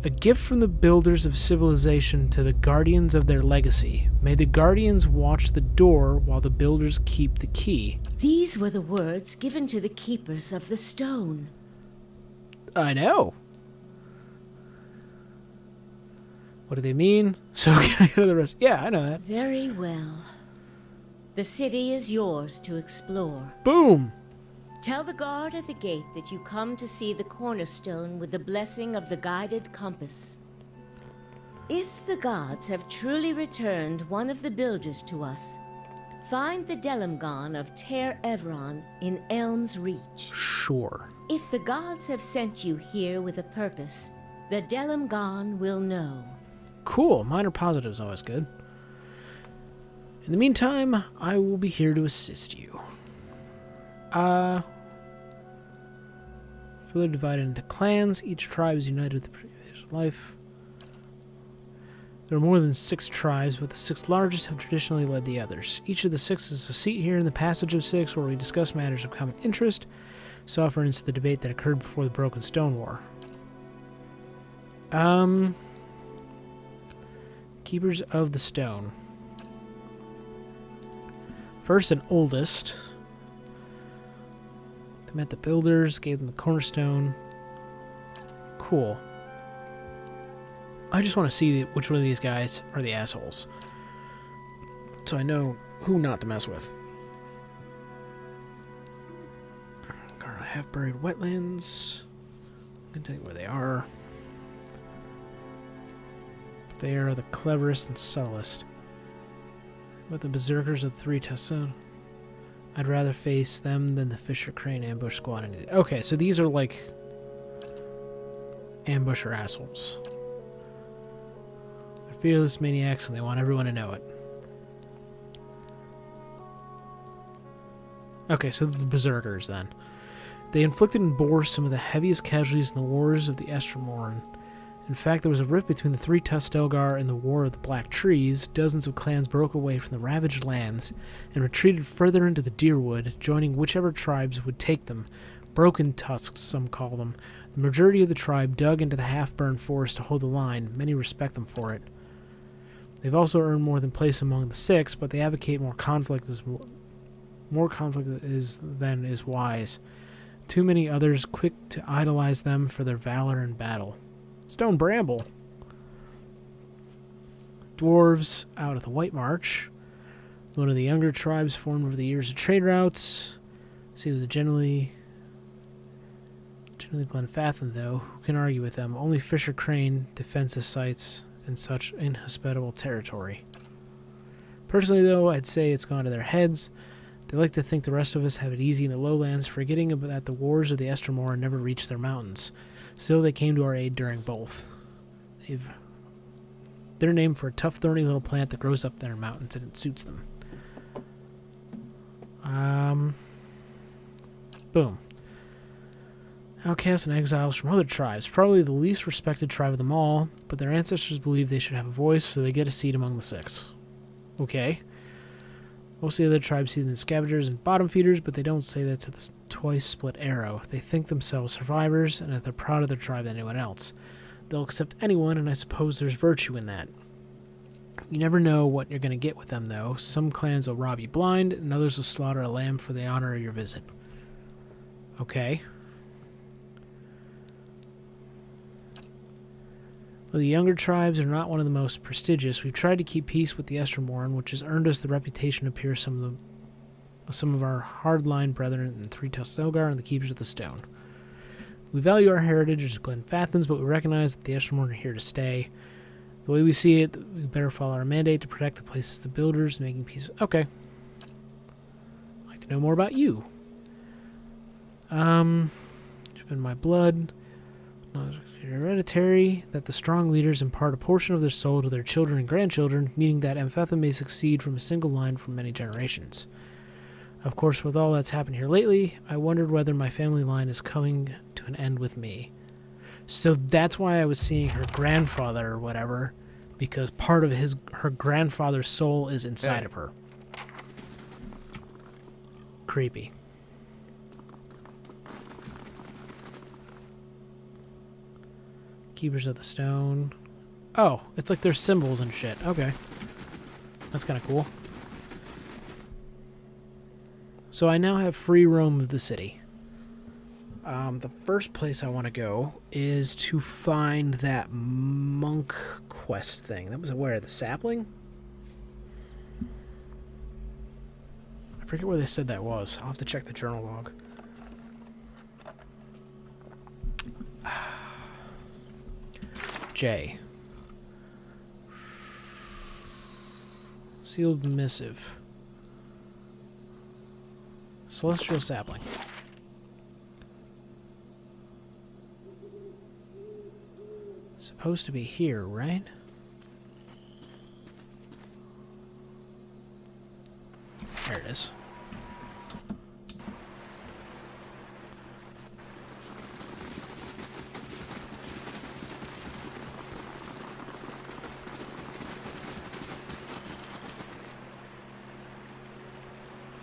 A gift from the builders of civilization to the guardians of their legacy. May the guardians watch the door while the builders keep the key. These were the words given to the keepers of the stone. I know. What do they mean? So can I go to the rest? Yeah, I know that. Very well. The city is yours to explore. Boom! Tell the guard at the gate that you come to see the cornerstone with the blessing of the Guided Compass. If the gods have truly returned one of the builders to us, find the Delimgon of Ter Evron in Elms Reach. Sure. If the gods have sent you here with a purpose, the Delimgon will know. Cool. Minor positives always good. In the meantime, I will be here to assist you. Further divided into clans, each tribe is united with the previous life. There are more than 6 tribes, but the 6 largest have traditionally led the others. Each of the 6 is a seat here in the Passage of 6 where we discuss matters of common interest, so for instance the debate that occurred before the Broken Stone War. Keepers of the Stone. First and oldest. They met the builders, gave them the cornerstone. Cool. I just want to see which one of these guys are the assholes, so I know who not to mess with. Guard half-buried wetlands. I can tell you where they are. They are the cleverest and subtlest. With the berserkers of the 3 Tesson, I'd rather face them than the Fisher Crane ambush squad. Okay, so these are like ambusher assholes. They're fearless maniacs and they want everyone to know it. Okay, so the berserkers then. They inflicted and bore some of the heaviest casualties in the wars of the Estremoran. In fact, there was a rift between the 3 Tustelgar and the War of the Black Trees. Dozens of clans broke away from the ravaged lands and retreated further into the Deerwood, joining whichever tribes would take them. Broken Tusks, some call them. The majority of the tribe dug into the half-burned forest to hold the line. Many respect them for it. They've also earned more than place among the 6, but they advocate more conflict than is wise. Too many others quick to idolize them for their valor in battle. Stone Bramble. Dwarves out of the White March. One of the younger tribes formed over the years of trade routes. Seems generally Glenfathan, though. Who can argue with them? Only Fisher Crane defends the sites in such inhospitable territory. Personally, though, I'd say it's gone to their heads. They like to think the rest of us have it easy in the lowlands, forgetting that the wars of the Estremor never reached their mountains. Still, they came to our aid during both. Their name for a tough, thorny little plant that grows up there in mountains, and it suits them. Boom. Outcasts and exiles from other tribes, probably the least respected tribe of them all, but their ancestors believe they should have a voice, so they get a seat among the six. Okay. Most of the other tribes see them as scavengers and bottom feeders, but they don't say that to the twice-split arrow. They think themselves survivors, and that they're proud of their tribe than anyone else. They'll accept anyone, and I suppose there's virtue in that. You never know what you're going to get with them, though. Some clans will rob you blind, and others will slaughter a lamb for the honor of your visit. Okay. Well, the younger tribes are not one of the most prestigious. We've tried to keep peace with the Estermorn, which has earned us the reputation to appear some of our hardline brethren in Three Stelgar and the Keepers of the Stone. We value our heritage as Glenfathans, but we recognize that the Estermorn are here to stay. The way we see it, we better follow our mandate to protect the places of the builders, making peace. Okay. I'd like to know more about you. It's been my blood. Hereditary that the strong leaders impart a portion of their soul to their children and grandchildren, meaning that Amphetha may succeed from a single line for many generations. Of course, with all that's happened here lately, I wondered whether my family line is coming to an end with me. So that's why I was seeing her grandfather or whatever, because part of her grandfather's soul is inside of her. Creepy. Keepers of the Stone. Oh, it's like there's symbols and shit. Okay. That's kind of cool. So I now have free roam of the city. The first place I want to go is to find that monk quest thing. That was where? The sapling? I forget where they said that was. I'll have to check the journal log. J. Sealed missive. Celestial sapling. Supposed to be here, right? There it is.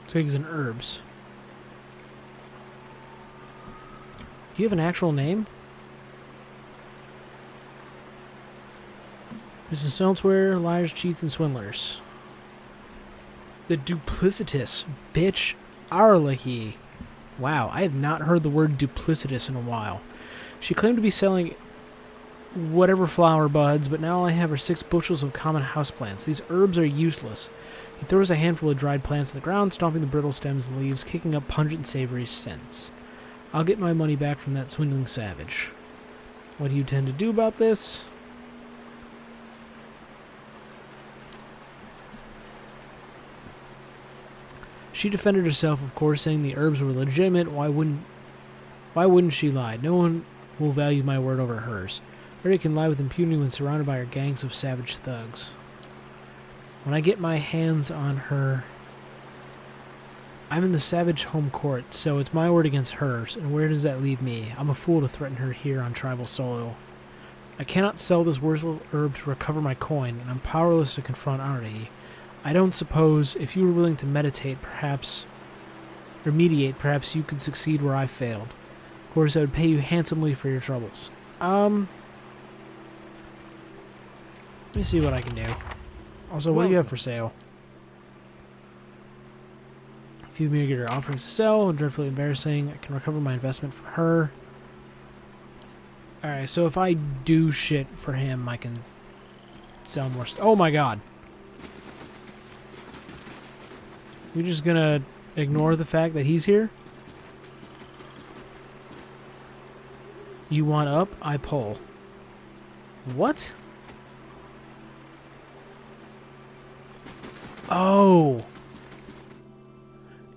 Twigs and herbs. Do you have an actual name? Business elsewhere, liars, cheats, and swindlers. The duplicitous bitch Arlahi. Wow, I have not heard the word duplicitous in a while. She claimed to be selling whatever flower buds, but now all I have are 6 bushels of common houseplants. These herbs are useless. He throws a handful of dried plants on the ground, stomping the brittle stems and leaves, kicking up pungent, savory scents. I'll get my money back from that swindling savage. What do you intend to do about this? She defended herself, of course, saying the herbs were legitimate. Why wouldn't she lie? No one will value my word over hers. Rita can lie with impunity when surrounded by her gangs of savage thugs. When I get my hands on her, I'm in the savage home court, so it's my word against hers, and where does that leave me? I'm a fool to threaten her here on tribal soil. I cannot sell this worthless herb to recover my coin, and I'm powerless to confront Arnie. I don't suppose, if you were willing to mediate, perhaps you could succeed where I failed. Of course, I would pay you handsomely for your troubles. Let me see what I can do. Also, what do you have for sale? A few meager offerings to sell, dreadfully embarrassing. I can recover my investment from her. Alright, so if I do shit for him, I can sell more stuff. Oh my god. You're just gonna ignore the fact that he's here? You want up? I pull. What? Oh.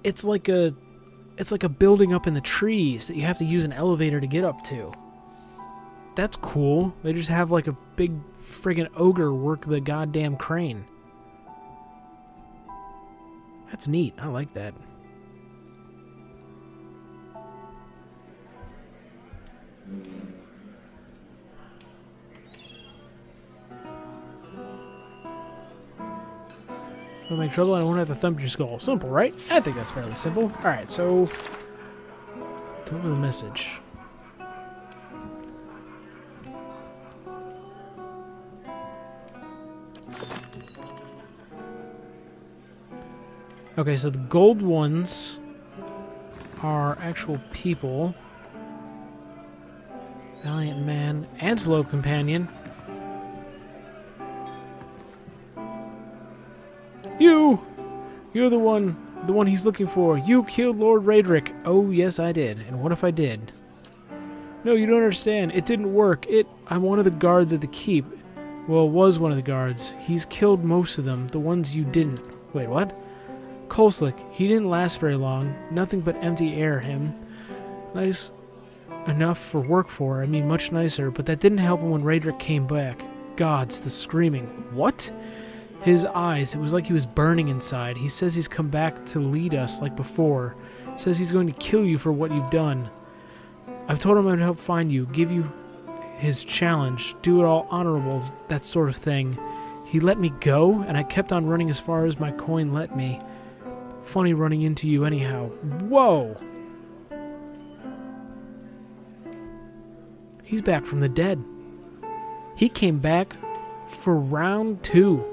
It's like a building up in the trees that you have to use an elevator to get up to. That's cool. They just have like a big friggin' ogre work the goddamn crane. That's neat. I like that. Don't make trouble, I won't have to thump your skull. Simple, right? I think that's fairly simple. Alright, so... deliver the message. Okay, so the gold ones are actual people. Valiant man, antelope companion. You're the one he's looking for. You killed Lord Raedric. Oh, yes, I did. And what if I did? No, you don't understand. It didn't work. I'm one of the guards at the keep. Well, was one of the guards. He's killed most of them, the ones you didn't. Wait, what? Kolslick. He didn't last very long. Nothing but empty air, him. Nice enough for work for. I mean, much nicer, but that didn't help him when Raedric came back. Gods, the screaming. What? His eyes, it was like he was burning inside. He says he's come back to lead us like before. Says he's going to kill you for what you've done. I've told him I'd help find you, give you his challenge, do it all honorable, that sort of thing. He let me go, and I kept on running as far as my coin let me. Funny running into you anyhow. Whoa! He's back from the dead. He came back for round 2.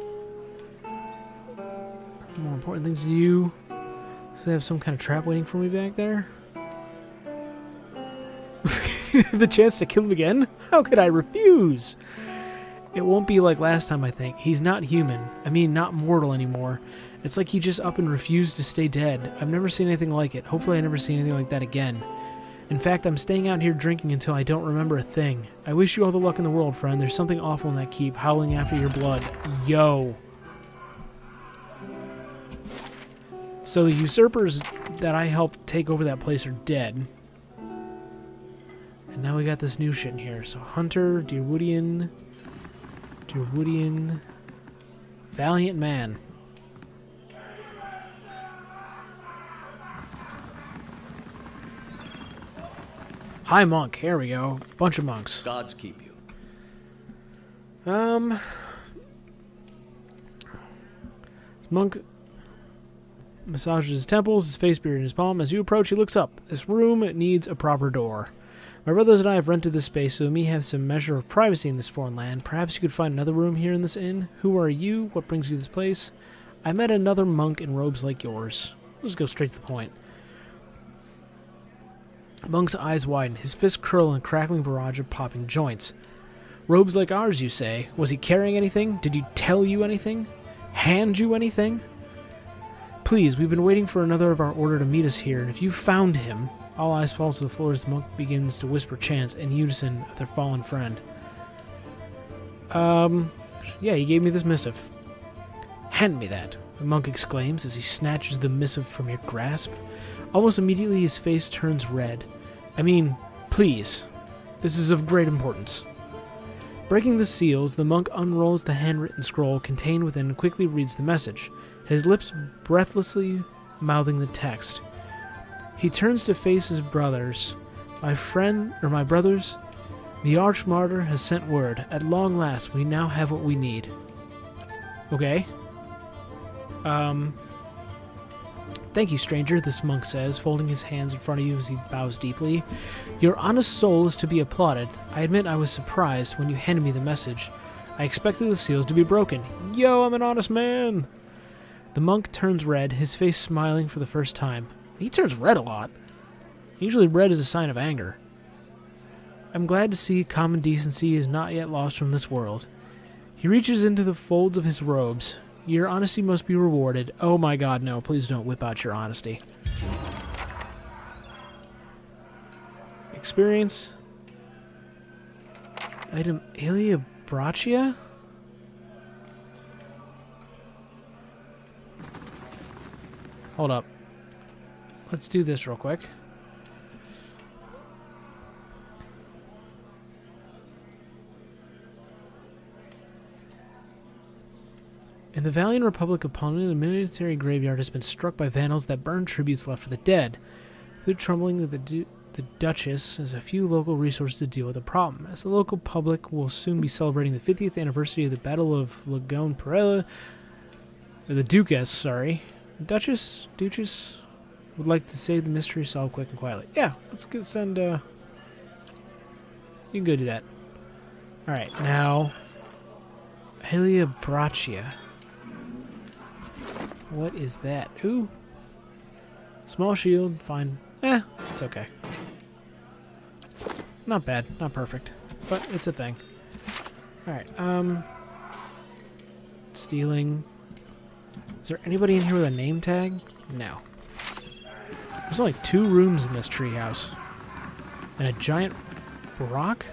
More important things to you. So they have some kind of trap waiting for me back there? The chance to kill him again? How could I refuse? It won't be like last time, I think. He's not human. I mean, not mortal anymore. It's like he just up and refused to stay dead. I've never seen anything like it. Hopefully I never see anything like that again. In fact, I'm staying out here drinking until I don't remember a thing. I wish you all the luck in the world, friend. There's something awful in that keep, howling after your blood. Yo. So the usurpers that I helped take over that place are dead. And now we got this new shit in here. So Hunter, Deerwoodian, Valiant man. High monk, here we go. Bunch of monks. Gods keep you. This monk massages his temples, his face beard in his palm. As you approach, he looks up. This room needs a proper door. My brothers and I have rented this space, so we may have some measure of privacy in this foreign land. Perhaps you could find another room here in this inn. Who are you? What brings you to this place? I met another monk in robes like yours. Let's go straight to the point. Monk's eyes widen, his fists curl in a crackling barrage of popping joints. Robes like ours, you say? Was he carrying anything? Did he tell you anything? Hand you anything? Please, we've been waiting for another of our order to meet us here, and if you found him... All eyes fall to the floor as the monk begins to whisper chants in unison of their fallen friend. Yeah, he gave me this missive. Hand me that, the monk exclaims as he snatches the missive from your grasp. Almost immediately his face turns red. I mean, please. This is of great importance. Breaking the seals, the monk unrolls the handwritten scroll contained within and quickly reads the message, his lips breathlessly mouthing the text. He turns to face his brothers. My brothers, the Archmartyr has sent word. At long last, we now have what we need. Okay. Thank you, stranger, this monk says, folding his hands in front of you as he bows deeply. Your honest soul is to be applauded. I admit I was surprised when you handed me the message. I expected the seals to be broken. Yo, I'm an honest man! The monk turns red, his face smiling for the first time. He turns red a lot. Usually red is a sign of anger. I'm glad to see common decency is not yet lost from this world. He reaches into the folds of his robes. Your honesty must be rewarded. Oh my god, no. Please don't whip out your honesty. Experience. Item Alia Brachia? Hold up. Let's do this real quick. In the Valiant Republic of Poland, a military graveyard has been struck by vandals that burn tributes left for the dead. Through troubling the Duchess has a few local resources to deal with the problem, as the local public will soon be celebrating the 50th anniversary of the Battle of Lagone Perella. The Duchess, sorry. Duchess would like to save the mystery solved quick and quietly. Yeah, let's send, you can go do that. Alright, now, Helia Brachia. What is that? Ooh. Small shield, fine. It's okay. Not bad, not perfect, but it's a thing. Alright, stealing. Is there anybody in here with a name tag? No. There's only 2 rooms in this treehouse. And a giant rock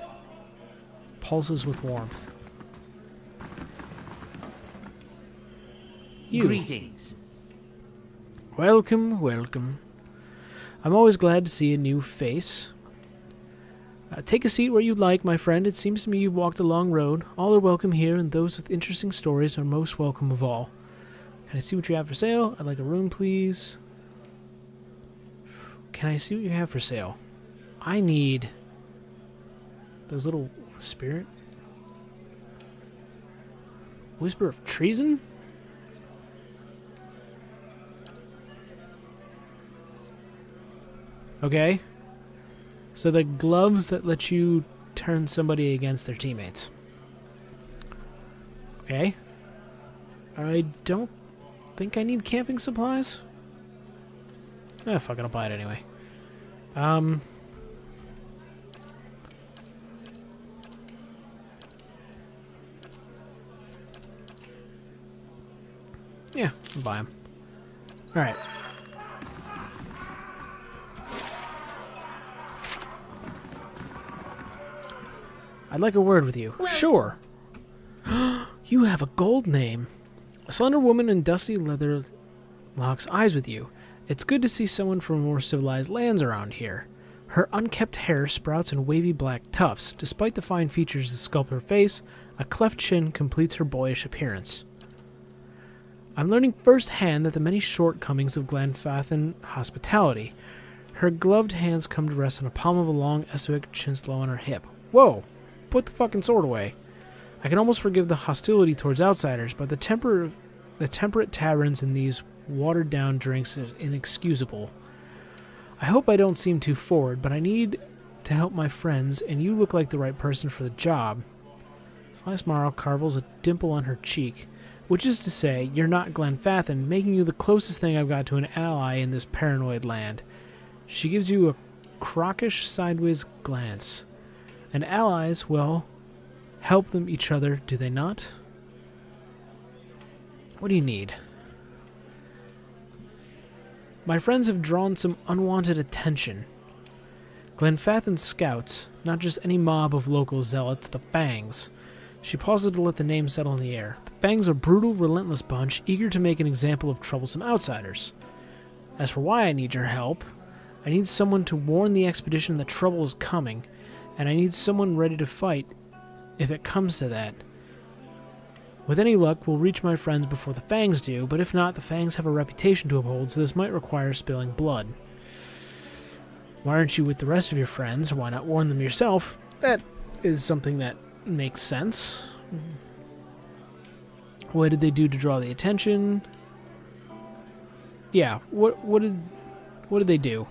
pulses with warmth. You. Greetings. Welcome, welcome. I'm always glad to see a new face. Take a seat where you'd like, my friend. It seems to me you've walked a long road. All are welcome here, and those with interesting stories are most welcome of all. Can I see what you have for sale? I'd like a room, please. Can I see what you have for sale? I need those little spirit. Whisper of treason? Okay. So the gloves that let you turn somebody against their teammates. Okay. I don't think I need camping supplies. Fuck it, I'll buy it anyway. Yeah, I'll buy them. Alright. I'd like a word with you. Sure. You have a gold name. A slender woman in dusty leather locks eyes with you. It's good to see someone from more civilized lands around here. Her unkempt hair sprouts in wavy black tufts. Despite the fine features that sculpt her face, a cleft chin completes her boyish appearance. I'm learning firsthand that the many shortcomings of Glenfathan hospitality. Her gloved hands come to rest on the palm of a long Estoic chinslow on her hip. Whoa! Put the fucking sword away. I can almost forgive the hostility towards outsiders, but the temperate taverns and these watered-down drinks is inexcusable. I hope I don't seem too forward, but I need to help my friends, and you look like the right person for the job. Sly Smile carvels a dimple on her cheek, which is to say, you're not Glenfathan, making you the closest thing I've got to an ally in this paranoid land. She gives you a crockish sideways glance. And allies, well, help them each other, do they not? What do you need? My friends have drawn some unwanted attention. Glenfathan's scouts, not just any mob of local zealots, the Fangs. She pauses to let the name settle in the air. The Fangs are a brutal, relentless bunch, eager to make an example of troublesome outsiders. As for why I need your help, I need someone to warn the expedition that trouble is coming, and I need someone ready to fight if it comes to that. With any luck, we'll reach my friends before the Fangs do, but if not, the Fangs have a reputation to uphold, so this might require spilling blood. Why aren't you with the rest of your friends? Why not warn them yourself? That is something that makes sense. What did they do to draw the attention? Yeah, what did they do?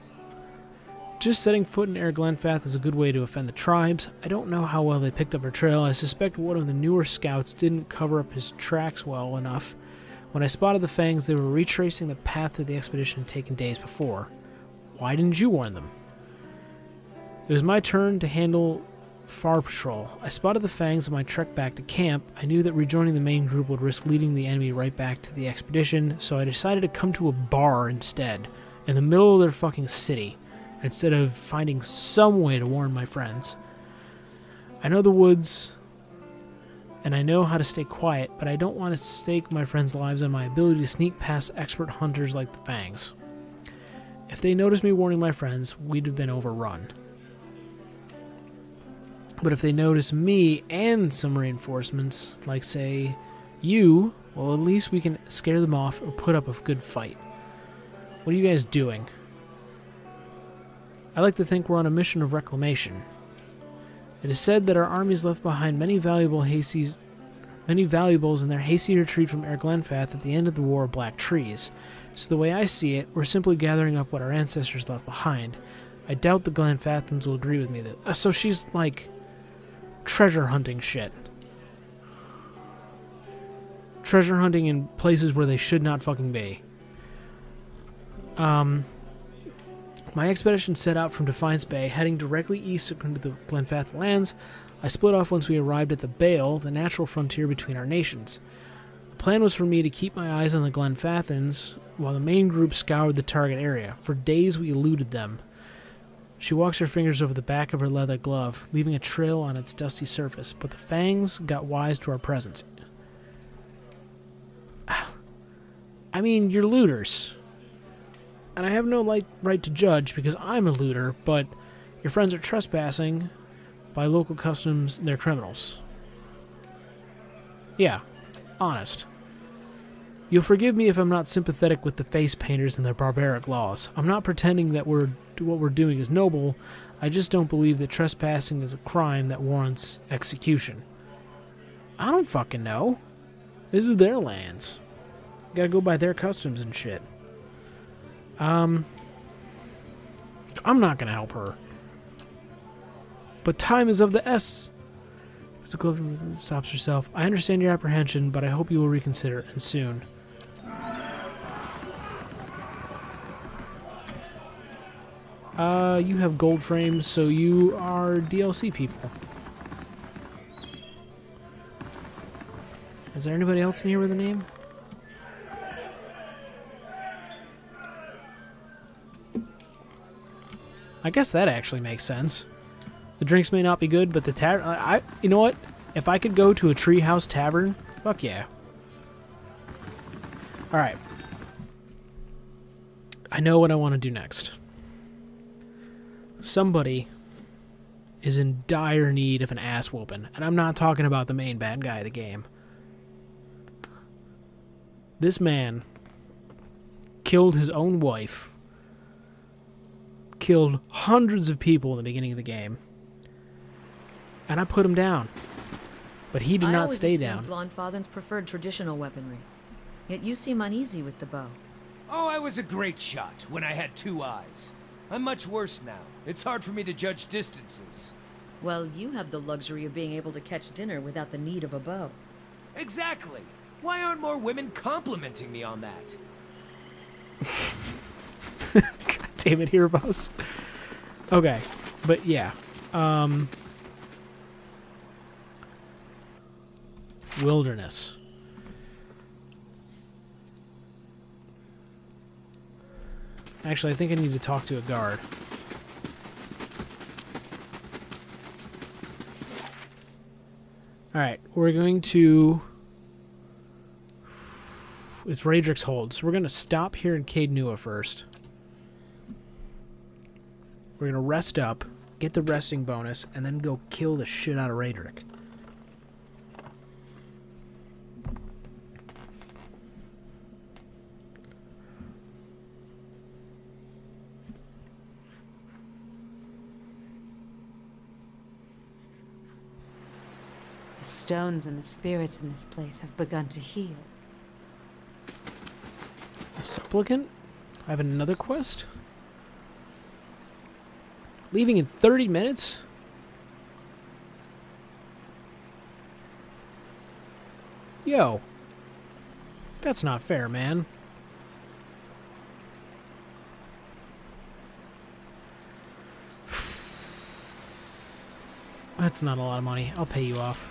Just setting foot in Air Glenfath is a good way to offend the tribes. I don't know how well they picked up her trail. I suspect one of the newer scouts didn't cover up his tracks well enough. When I spotted the Fangs, they were retracing the path that the expedition had taken days before. Why didn't you warn them? It was my turn to handle Far Patrol. I spotted the Fangs on my trek back to camp. I knew that rejoining the main group would risk leading the enemy right back to the expedition, so I decided to come to a bar instead, in the middle of their fucking city, instead of finding some way to warn my friends. I know the woods, and I know how to stay quiet, but I don't want to stake my friends' lives on my ability to sneak past expert hunters like the Fangs. If they noticed me warning my friends, we'd have been overrun. But if they notice me and some reinforcements, like say, You, well, at least we can scare them off or put up a good fight. What are you guys doing? I like to think we're on a mission of reclamation. It is said that our armies left behind many valuables in their hasty retreat from Air Glenfath at the end of the War of Black Trees. So the way I see it, we're simply gathering up what our ancestors left behind. I doubt the Glenfathans will agree with me that. So she's like treasure hunting shit. Treasure hunting in places where they should not fucking be. My expedition set out from Defiance Bay, heading directly east into the Glenfath lands. I split off once we arrived at the Bale, the natural frontier between our nations. The plan was for me to keep my eyes on the Glenfathans while the main group scoured the target area. For days we eluded them. She walks her fingers over the back of her leather glove, leaving a trail on its dusty surface, but the fangs got wise to our presence. I mean, you're looters. And I have no right to judge because I'm a looter, but your friends are trespassing. By local customs, they're criminals. Yeah, honest. You'll forgive me if I'm not sympathetic with the face painters and their barbaric laws. I'm not pretending that what we're doing is noble. I just don't believe that trespassing is a crime that warrants execution. I don't fucking know. This is their lands. Gotta go by their customs and shit. I'm not gonna help her. But time is of the essence. Stops herself. I understand your apprehension, but I hope you will reconsider, and soon. You have gold frames, so you are DLC people. Is there anybody else in here with a name? I guess that actually makes sense. The drinks may not be good, but the tavern... you know what? If I could go to a treehouse tavern, fuck yeah. Alright. I know what I want to do next. Somebody is in dire need of an ass whooping, and I'm not talking about the main bad guy of the game. This man killed his own wife, killed hundreds of people in the beginning of the game, and I put him down. But he did not stay down. Blondfathen's preferred traditional weaponry. Yet you seem uneasy with the bow. Oh, I was a great shot when I had 2 eyes. I'm much worse now. It's hard for me to judge distances. Well, you have the luxury of being able to catch dinner without the need of a bow. Exactly. Why aren't more women complimenting me on that? God damn it, Hero Boss. Okay, but yeah. Wilderness. Actually, I think I need to talk to a guard. Alright, we're going to... It's Raedric's Hold, so we're going to stop here in Caed Nua first. We're going to rest up, get the resting bonus, and then go kill the shit out of Raedric. The stones and the spirits in this place have begun to heal. A supplicant? I have another quest? Leaving in 30 minutes? Yo. That's not fair, man. That's not a lot of money. I'll pay you off.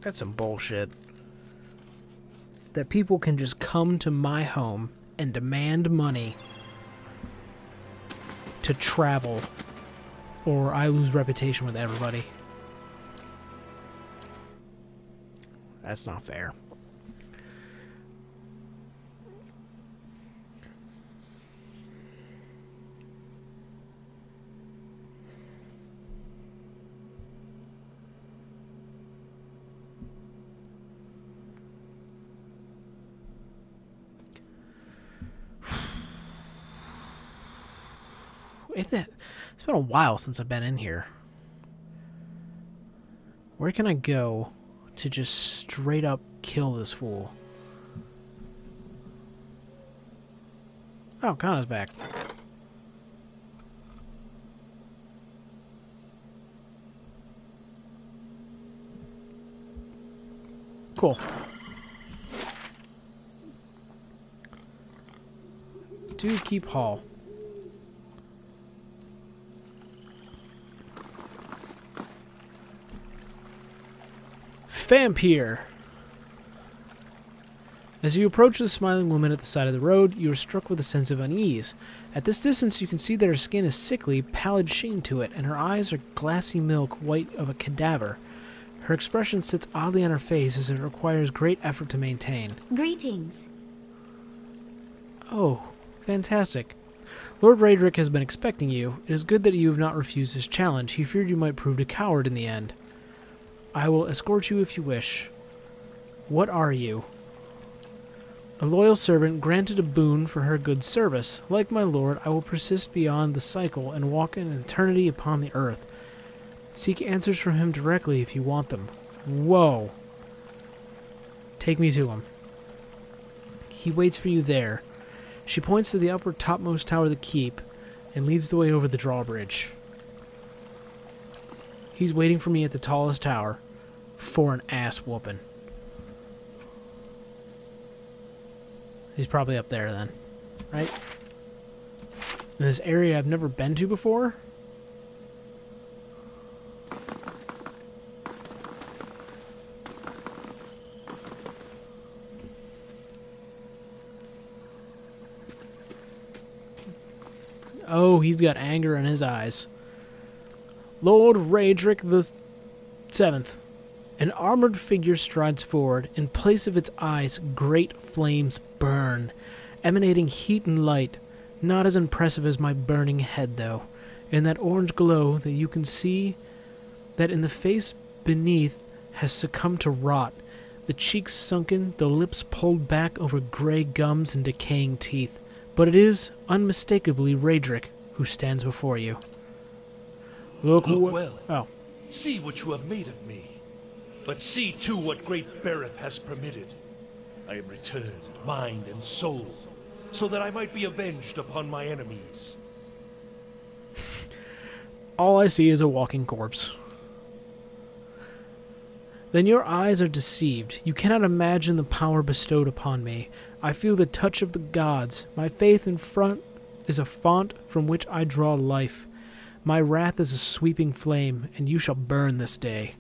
That's some bullshit. That people can just come to my home and demand money to travel, or I lose reputation with everybody. That's not fair. It's been a while since I've been in here. Where can I go to just straight up kill this fool? Oh, Kana's back. Cool. Do keep Hall. Vampire. As you approach the smiling woman at the side of the road, you are struck with a sense of unease. At this distance, you can see that her skin is sickly, pallid sheen to it, and her eyes are glassy milk, white of a cadaver. Her expression sits oddly on her face as it requires great effort to maintain. Greetings. Oh, fantastic. Lord Raedric has been expecting you. It is good that you have not refused his challenge. He feared you might prove a coward in the end. I will escort you if you wish. What are you? A loyal servant granted a boon for her good service. Like my lord, I will persist beyond the cycle and walk an eternity upon the earth. Seek answers from him directly if you want them. Whoa. Take me to him. He waits for you there. She points to the upper topmost tower of the keep and leads the way over the drawbridge. He's waiting for me at the tallest tower for an ass whooping. He's probably up there then, right? In this area I've never been to before. Oh, he's got anger in his eyes. Lord Raedric the Seventh. An armored figure strides forward. In place of its eyes, great flames burn, emanating heat and light. Not as impressive as my burning head, though. In that orange glow that you can see that in the face beneath has succumbed to rot, the cheeks sunken, the lips pulled back over gray gums and decaying teeth. But it is unmistakably Raedric who stands before you. Look well. Oh. See what you have made of me. But see, too, what great Bereth has permitted. I am returned, mind and soul, so that I might be avenged upon my enemies. All I see is a walking corpse. Then your eyes are deceived. You cannot imagine the power bestowed upon me. I feel the touch of the gods. My faith in front is a font from which I draw life. My wrath is a sweeping flame, and you shall burn this day.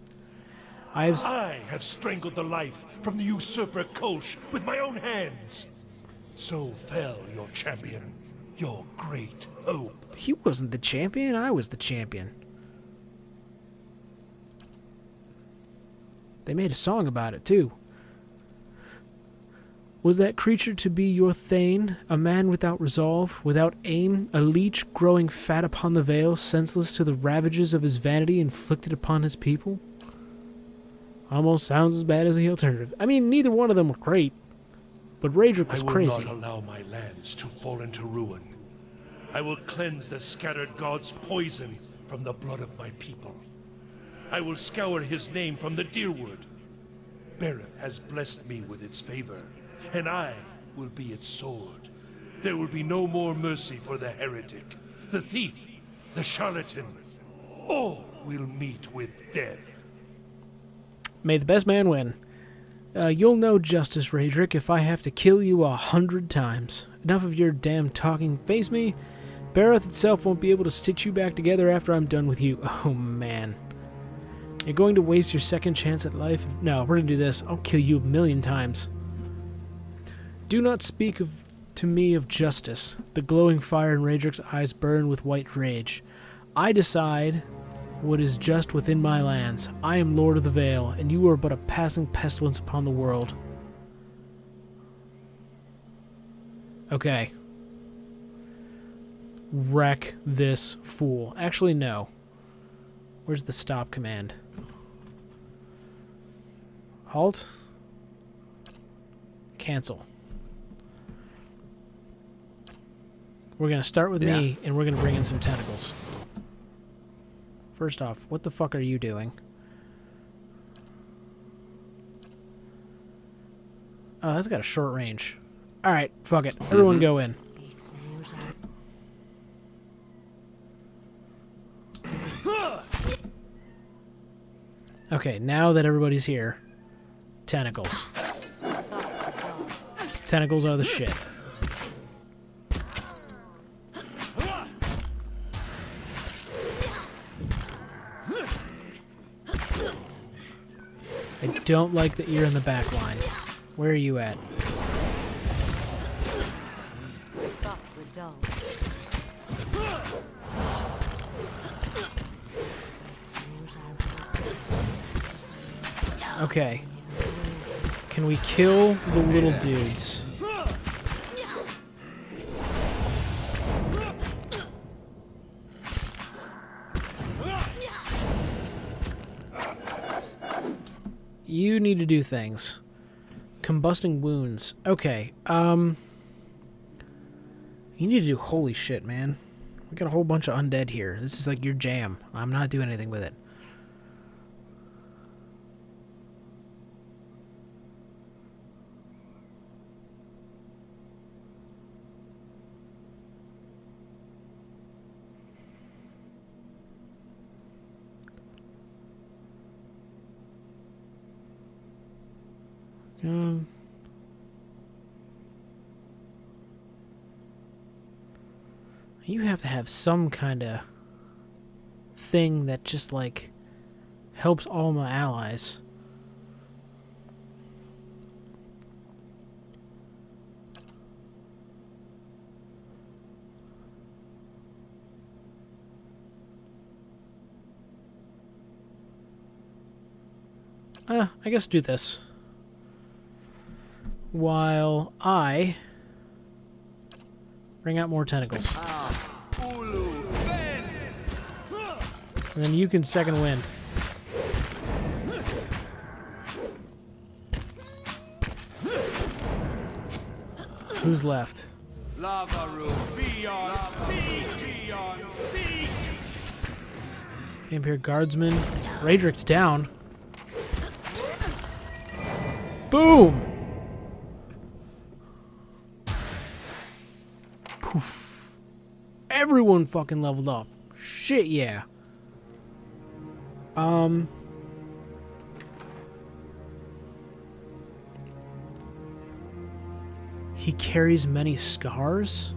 I have strangled the life from the usurper Kolsch with my own hands. So fell your champion, your great hope. He wasn't the champion, I was the champion. They made a song about it, too. Was that creature to be your Thane, a man without resolve, without aim, a leech growing fat upon the veil, senseless to the ravages of his vanity inflicted upon his people? Almost sounds as bad as the alternative. I mean, neither one of them were great, but Raedric was crazy. I will not allow my lands to fall into ruin. I will cleanse the scattered god's poison from the blood of my people. I will scour his name from the Deerwood. Bereth has blessed me with its favor, and I will be its sword. There will be no more mercy for the heretic, the thief, the charlatan. All will meet with death. May the best man win. You'll know justice, Raedric, if I have to kill you 100 times. Enough of your damn talking. Face me, Bereth itself won't be able to stitch you back together after I'm done with you. Oh, man. You're going to waste your second chance at life? No, we're going to do this. I'll kill you 1,000,000 times. Do not speak to me of justice. The glowing fire in Raedric's eyes burn with white rage. I decide what is just within my lands. I am Lord of the Vale, and you are but a passing pestilence upon the world. Okay. Wreck this fool. Actually, no. Where's the stop command? Halt. Cancel. We're going to start with me, and we're going to bring in some tentacles. First off, what the fuck are you doing? Oh, that's got a short range. Alright, fuck it. Everyone go in. Okay, now that everybody's here, tentacles. Tentacles are the shit. I don't like that you're in the back line. Where are you at? Okay. Can we kill the little dudes? You need to do things. Combusting wounds. Okay, you need to do... Holy shit, man. We got a whole bunch of undead here. This is like your jam. I'm not doing anything with it. You have to have some kind of thing that just, like, helps all my allies. I guess do this. While I bring out more tentacles. And then you can second wind. Who's left? Lava room, beyond sea, beyond sea. Vampire Guardsman. Raedric's down. Boom! Poof. Everyone fucking leveled up. Shit, yeah. He carries many scars?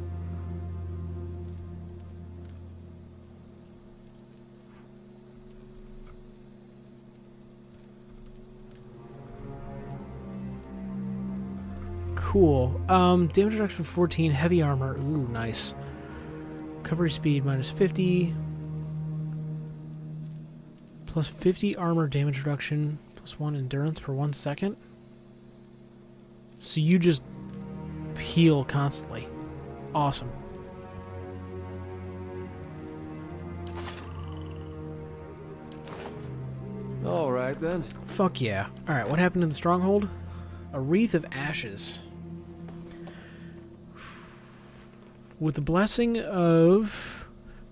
Cool. Damage reduction 14, heavy armor. Ooh, nice. Recovery speed minus 50. Plus 50 armor damage reduction. Plus 1 endurance per 1 second. So you just heal constantly. Awesome. Alright then. Fuck yeah. Alright, what happened in the stronghold? A wreath of ashes. With the blessing of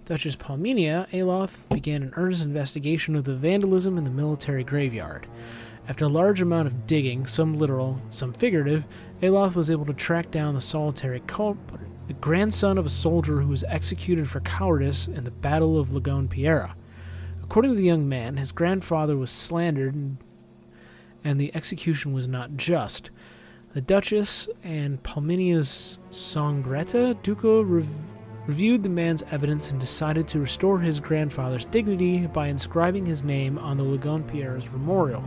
Duchess Palmenia, Aloth began an earnest investigation of the vandalism in the military graveyard. After a large amount of digging, some literal, some figurative, Aloth was able to track down the solitary culprit, the grandson of a soldier who was executed for cowardice in the Battle of Lagone Pierra. According to the young man, his grandfather was slandered and the execution was not just. The Duchess and Palminia's Songretta Duca reviewed the man's evidence and decided to restore his grandfather's dignity by inscribing his name on the Lagone Pierra's memorial.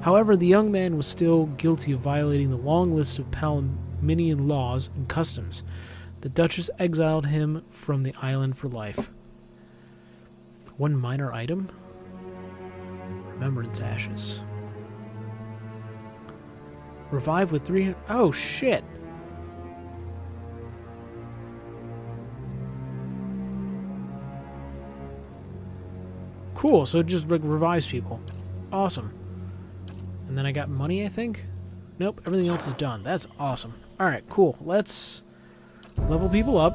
However, the young man was still guilty of violating the long list of Palminian laws and customs. The Duchess exiled him from the island for life. One minor item? Remembrance ashes. Revive with 300... Oh, shit! Cool, so it just revives people. Awesome. And then I got money, I think? Nope, everything else is done. That's awesome. Alright, cool. Let's level people up.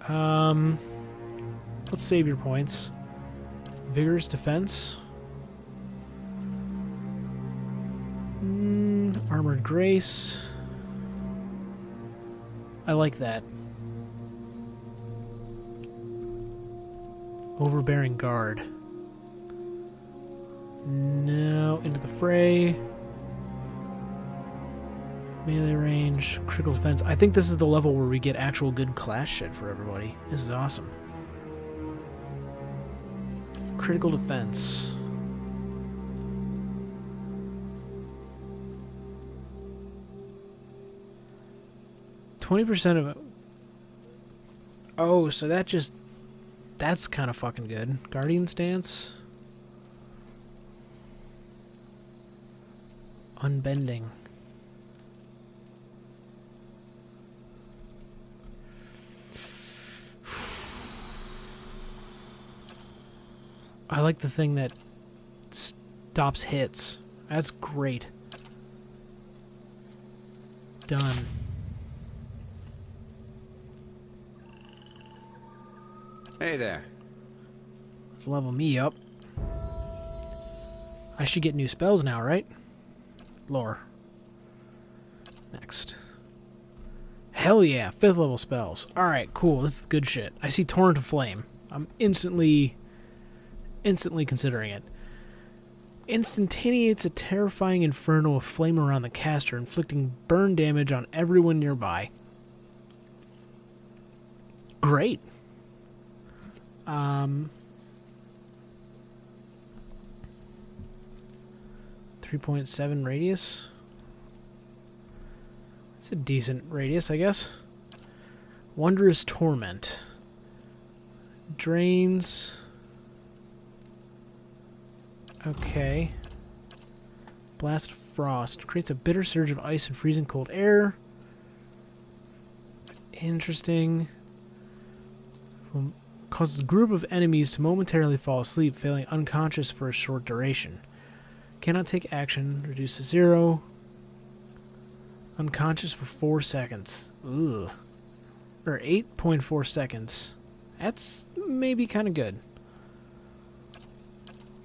Let's save your points. Vigorous defense. Armored grace. I like that. Overbearing guard. No, into the fray. Melee range, critical defense. I think this is the level where we get actual good class shit for everybody. This is awesome. Critical defense. %20 of it. Oh, so that's kind of fucking good. Guardian stance. Unbending. I like the thing that stops hits. That's great. Done. Hey there. Let's level me up. I should get new spells now, right? Lore. Next. Hell yeah, 5th level spells. Alright, cool. This is good shit. I see Torrent of Flame. I'm instantly considering it. Instantaneates a terrifying inferno of flame around the caster, inflicting burn damage on everyone nearby. Great. 3.7 radius. It's a decent radius, I guess. Wondrous Torment. Drains. Okay. Blast of Frost. Creates a bitter surge of ice and freezing cold air. Interesting. Causes a group of enemies to momentarily fall asleep, failing unconscious for a short duration. Cannot take action. Reduce to 0. Unconscious for 4 seconds. Ugh. Or 8.4 seconds. That's maybe kind of good.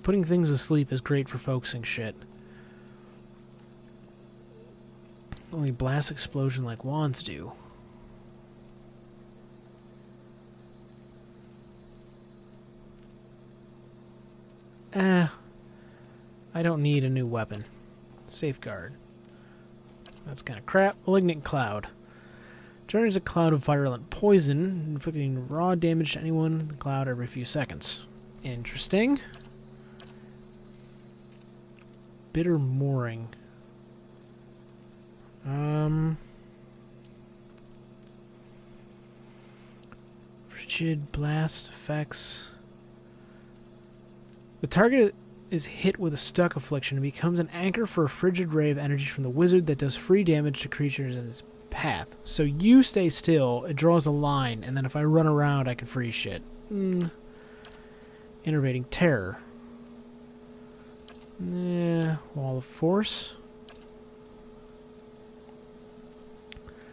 Putting things asleep is great for focusing shit. Only blast explosion like wands do. I don't need a new weapon. Safeguard. That's kind of crap. Malignant Cloud. Generates a cloud of virulent poison, inflicting raw damage to anyone in the cloud every few seconds. Interesting. Bitter Mooring. Frigid blast effects. The target is hit with a stuck affliction and becomes an anchor for a frigid ray of energy from the wizard that does free damage to creatures in its path. So you stay still, it draws a line, and then if I run around, I can freeze shit. Innervating Terror. Wall of Force.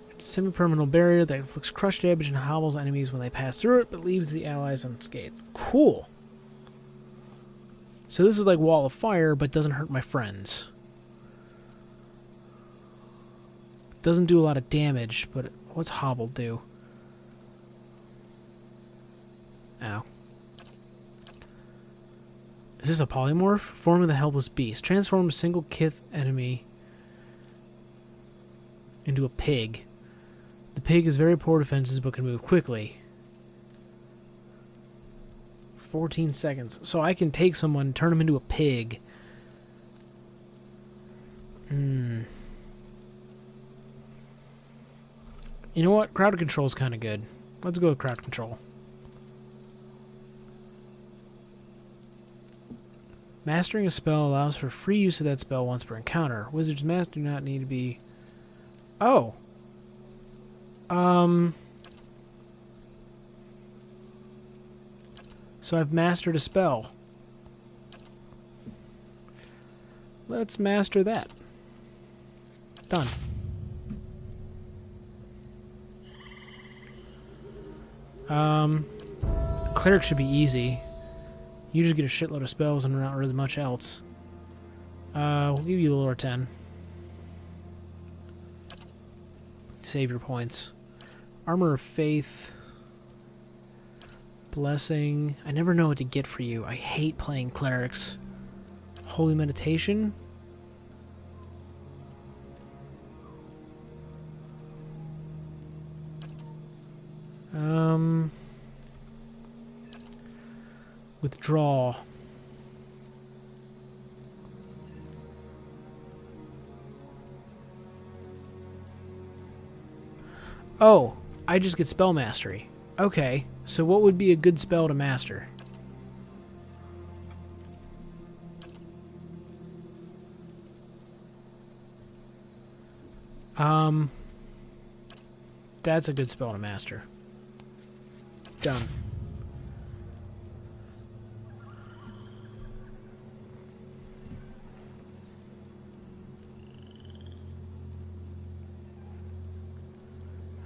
It's a semi-permanent barrier that inflicts crush damage and hobbles enemies when they pass through it, but leaves the allies unscathed. Cool. So this is like Wall of Fire, but doesn't hurt my friends. Doesn't do a lot of damage, but what's Hobble do? Ow. Is this a polymorph? Form of the Helpless Beast. Transform a single kith enemy into a pig. The pig has very poor defenses, but can move quickly. 14 seconds. So I can take someone and turn them into a pig. You know what? Crowd control is kind of good. Let's go with crowd control. Mastering a spell allows for free use of that spell once per encounter. Wizards master do not need to be... Oh. So I've mastered a spell. Let's master that. Done. Cleric should be easy. You just get a shitload of spells and not really much else. We'll give you the lore 10. Save your points. Armor of Faith. Blessing. I never know what to get for you. I hate playing clerics. Holy Meditation. Withdraw. Oh, I just get spell mastery. Okay, so what would be a good spell to master? That's a good spell to master. Done.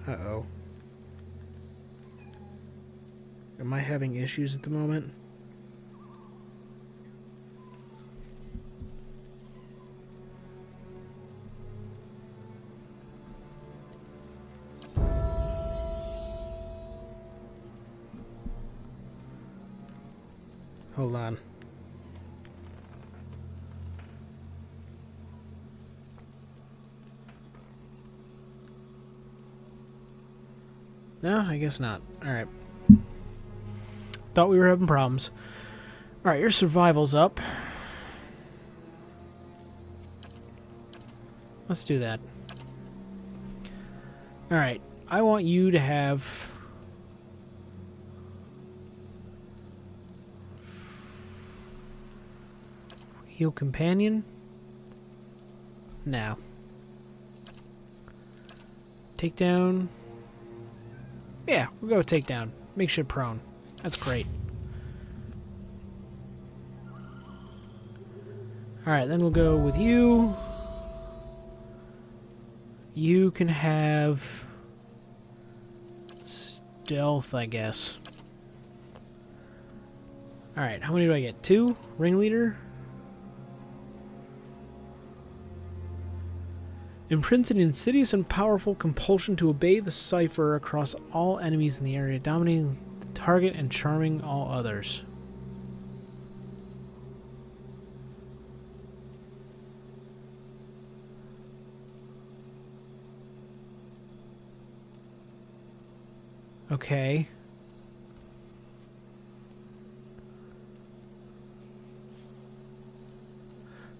Uh-oh. Am I having issues at the moment? Hold on. No, I guess not. Alright. Thought we were having problems. Alright, your survival's up. Let's do that. Alright, I want you to have... Heal Companion? No. Takedown? Yeah, we'll go with Takedown. Make shit prone. That's great. Alright, then we'll go with you. You can have... Stealth, I guess. Alright, how many do I get? 2? Ringleader? Imprints an insidious and powerful compulsion to obey the cipher across all enemies in the area, dominating the target and charming all others. Okay.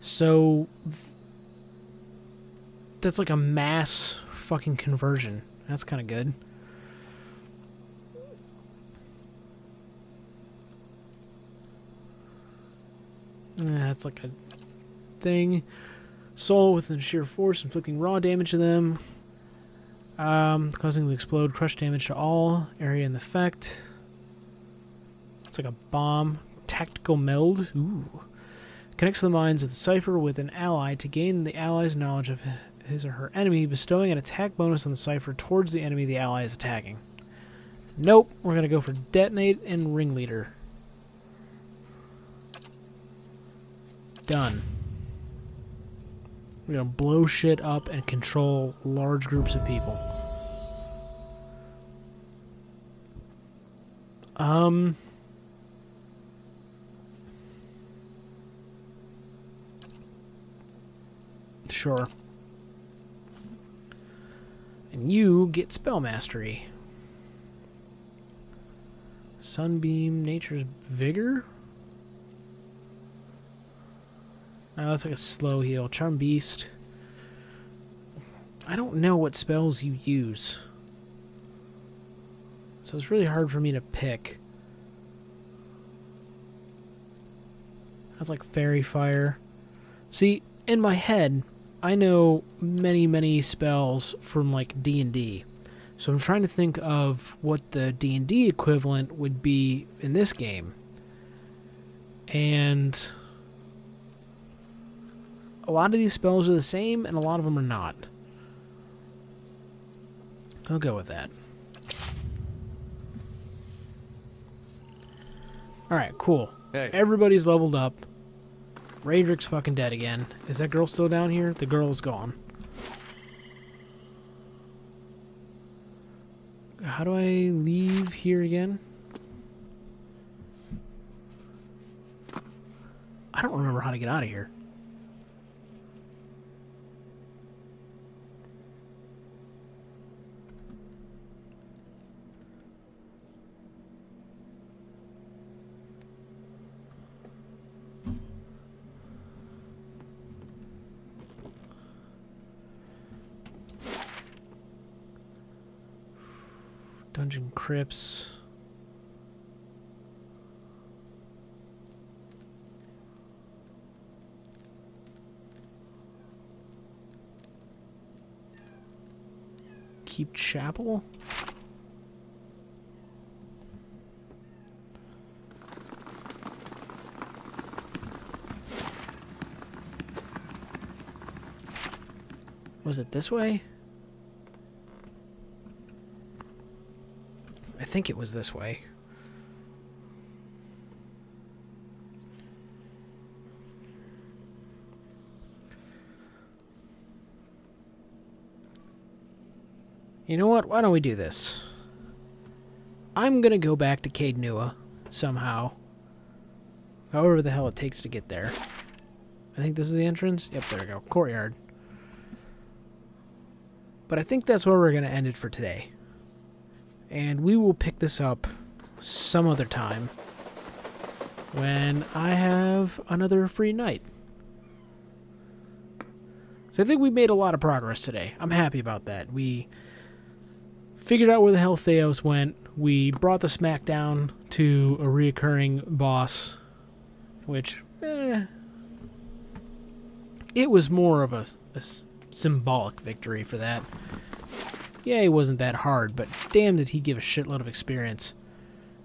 So... that's like a mass fucking conversion. That's kind of good. That's like a thing. Soul within sheer force, inflicting raw damage to them. Causing them to explode, crush damage to all. Area and effect. It's like a bomb. Tactical meld. Ooh. Connects the minds of the cipher with an ally to gain the ally's knowledge of his or her enemy, bestowing an attack bonus on the cipher towards the enemy the ally is attacking. Nope, we're going to go for Detonate and Ringleader. Done. We're going to blow shit up and control large groups of people. Sure. And you get Spell Mastery. Sunbeam, Nature's Vigor? Oh, that's like a slow heal. Charm Beast. I don't know what spells you use. So it's really hard for me to pick. That's like Fairy Fire. See, in my head... I know many, many spells from, like, D&D. So I'm trying to think of what the D&D equivalent would be in this game. And a lot of these spells are the same, and a lot of them are not. I'll go with that. Alright, cool. Hey. Everybody's leveled up. Raedric's fucking dead again. Is that girl still down here? The girl's gone. How do I leave here again? I don't remember how to get out of here. Dungeon crypts. Keep chapel. Was it this way? I think it was this way. You know what? Why don't we do this? I'm gonna go back to Caed Nua somehow. However the hell it takes to get there. I think this is the entrance. Yep, there we go. Courtyard. But I think that's where we're gonna end it for today. And we will pick this up some other time when I have another free night. So I think we made a lot of progress today. I'm happy about that. We figured out where the hell Theos went. We brought the smackdown to a reoccurring boss, which, it was more of a symbolic victory for that. Yeah, he wasn't that hard, but damn did he give a shitload of experience.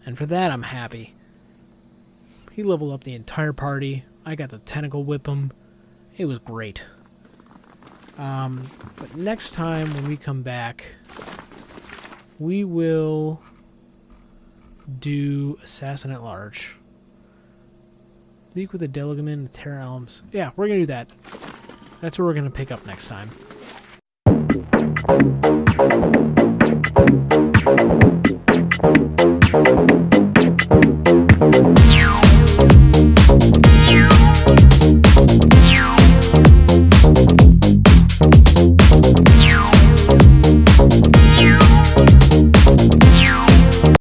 And for that, I'm happy. He leveled up the entire party. I got to tentacle whip him. It was great. But next time when we come back, we will do Assassin at Large. Leak with a Delegaman and Terra Elms. Yeah, we're going to do that. That's what we're going to pick up next time.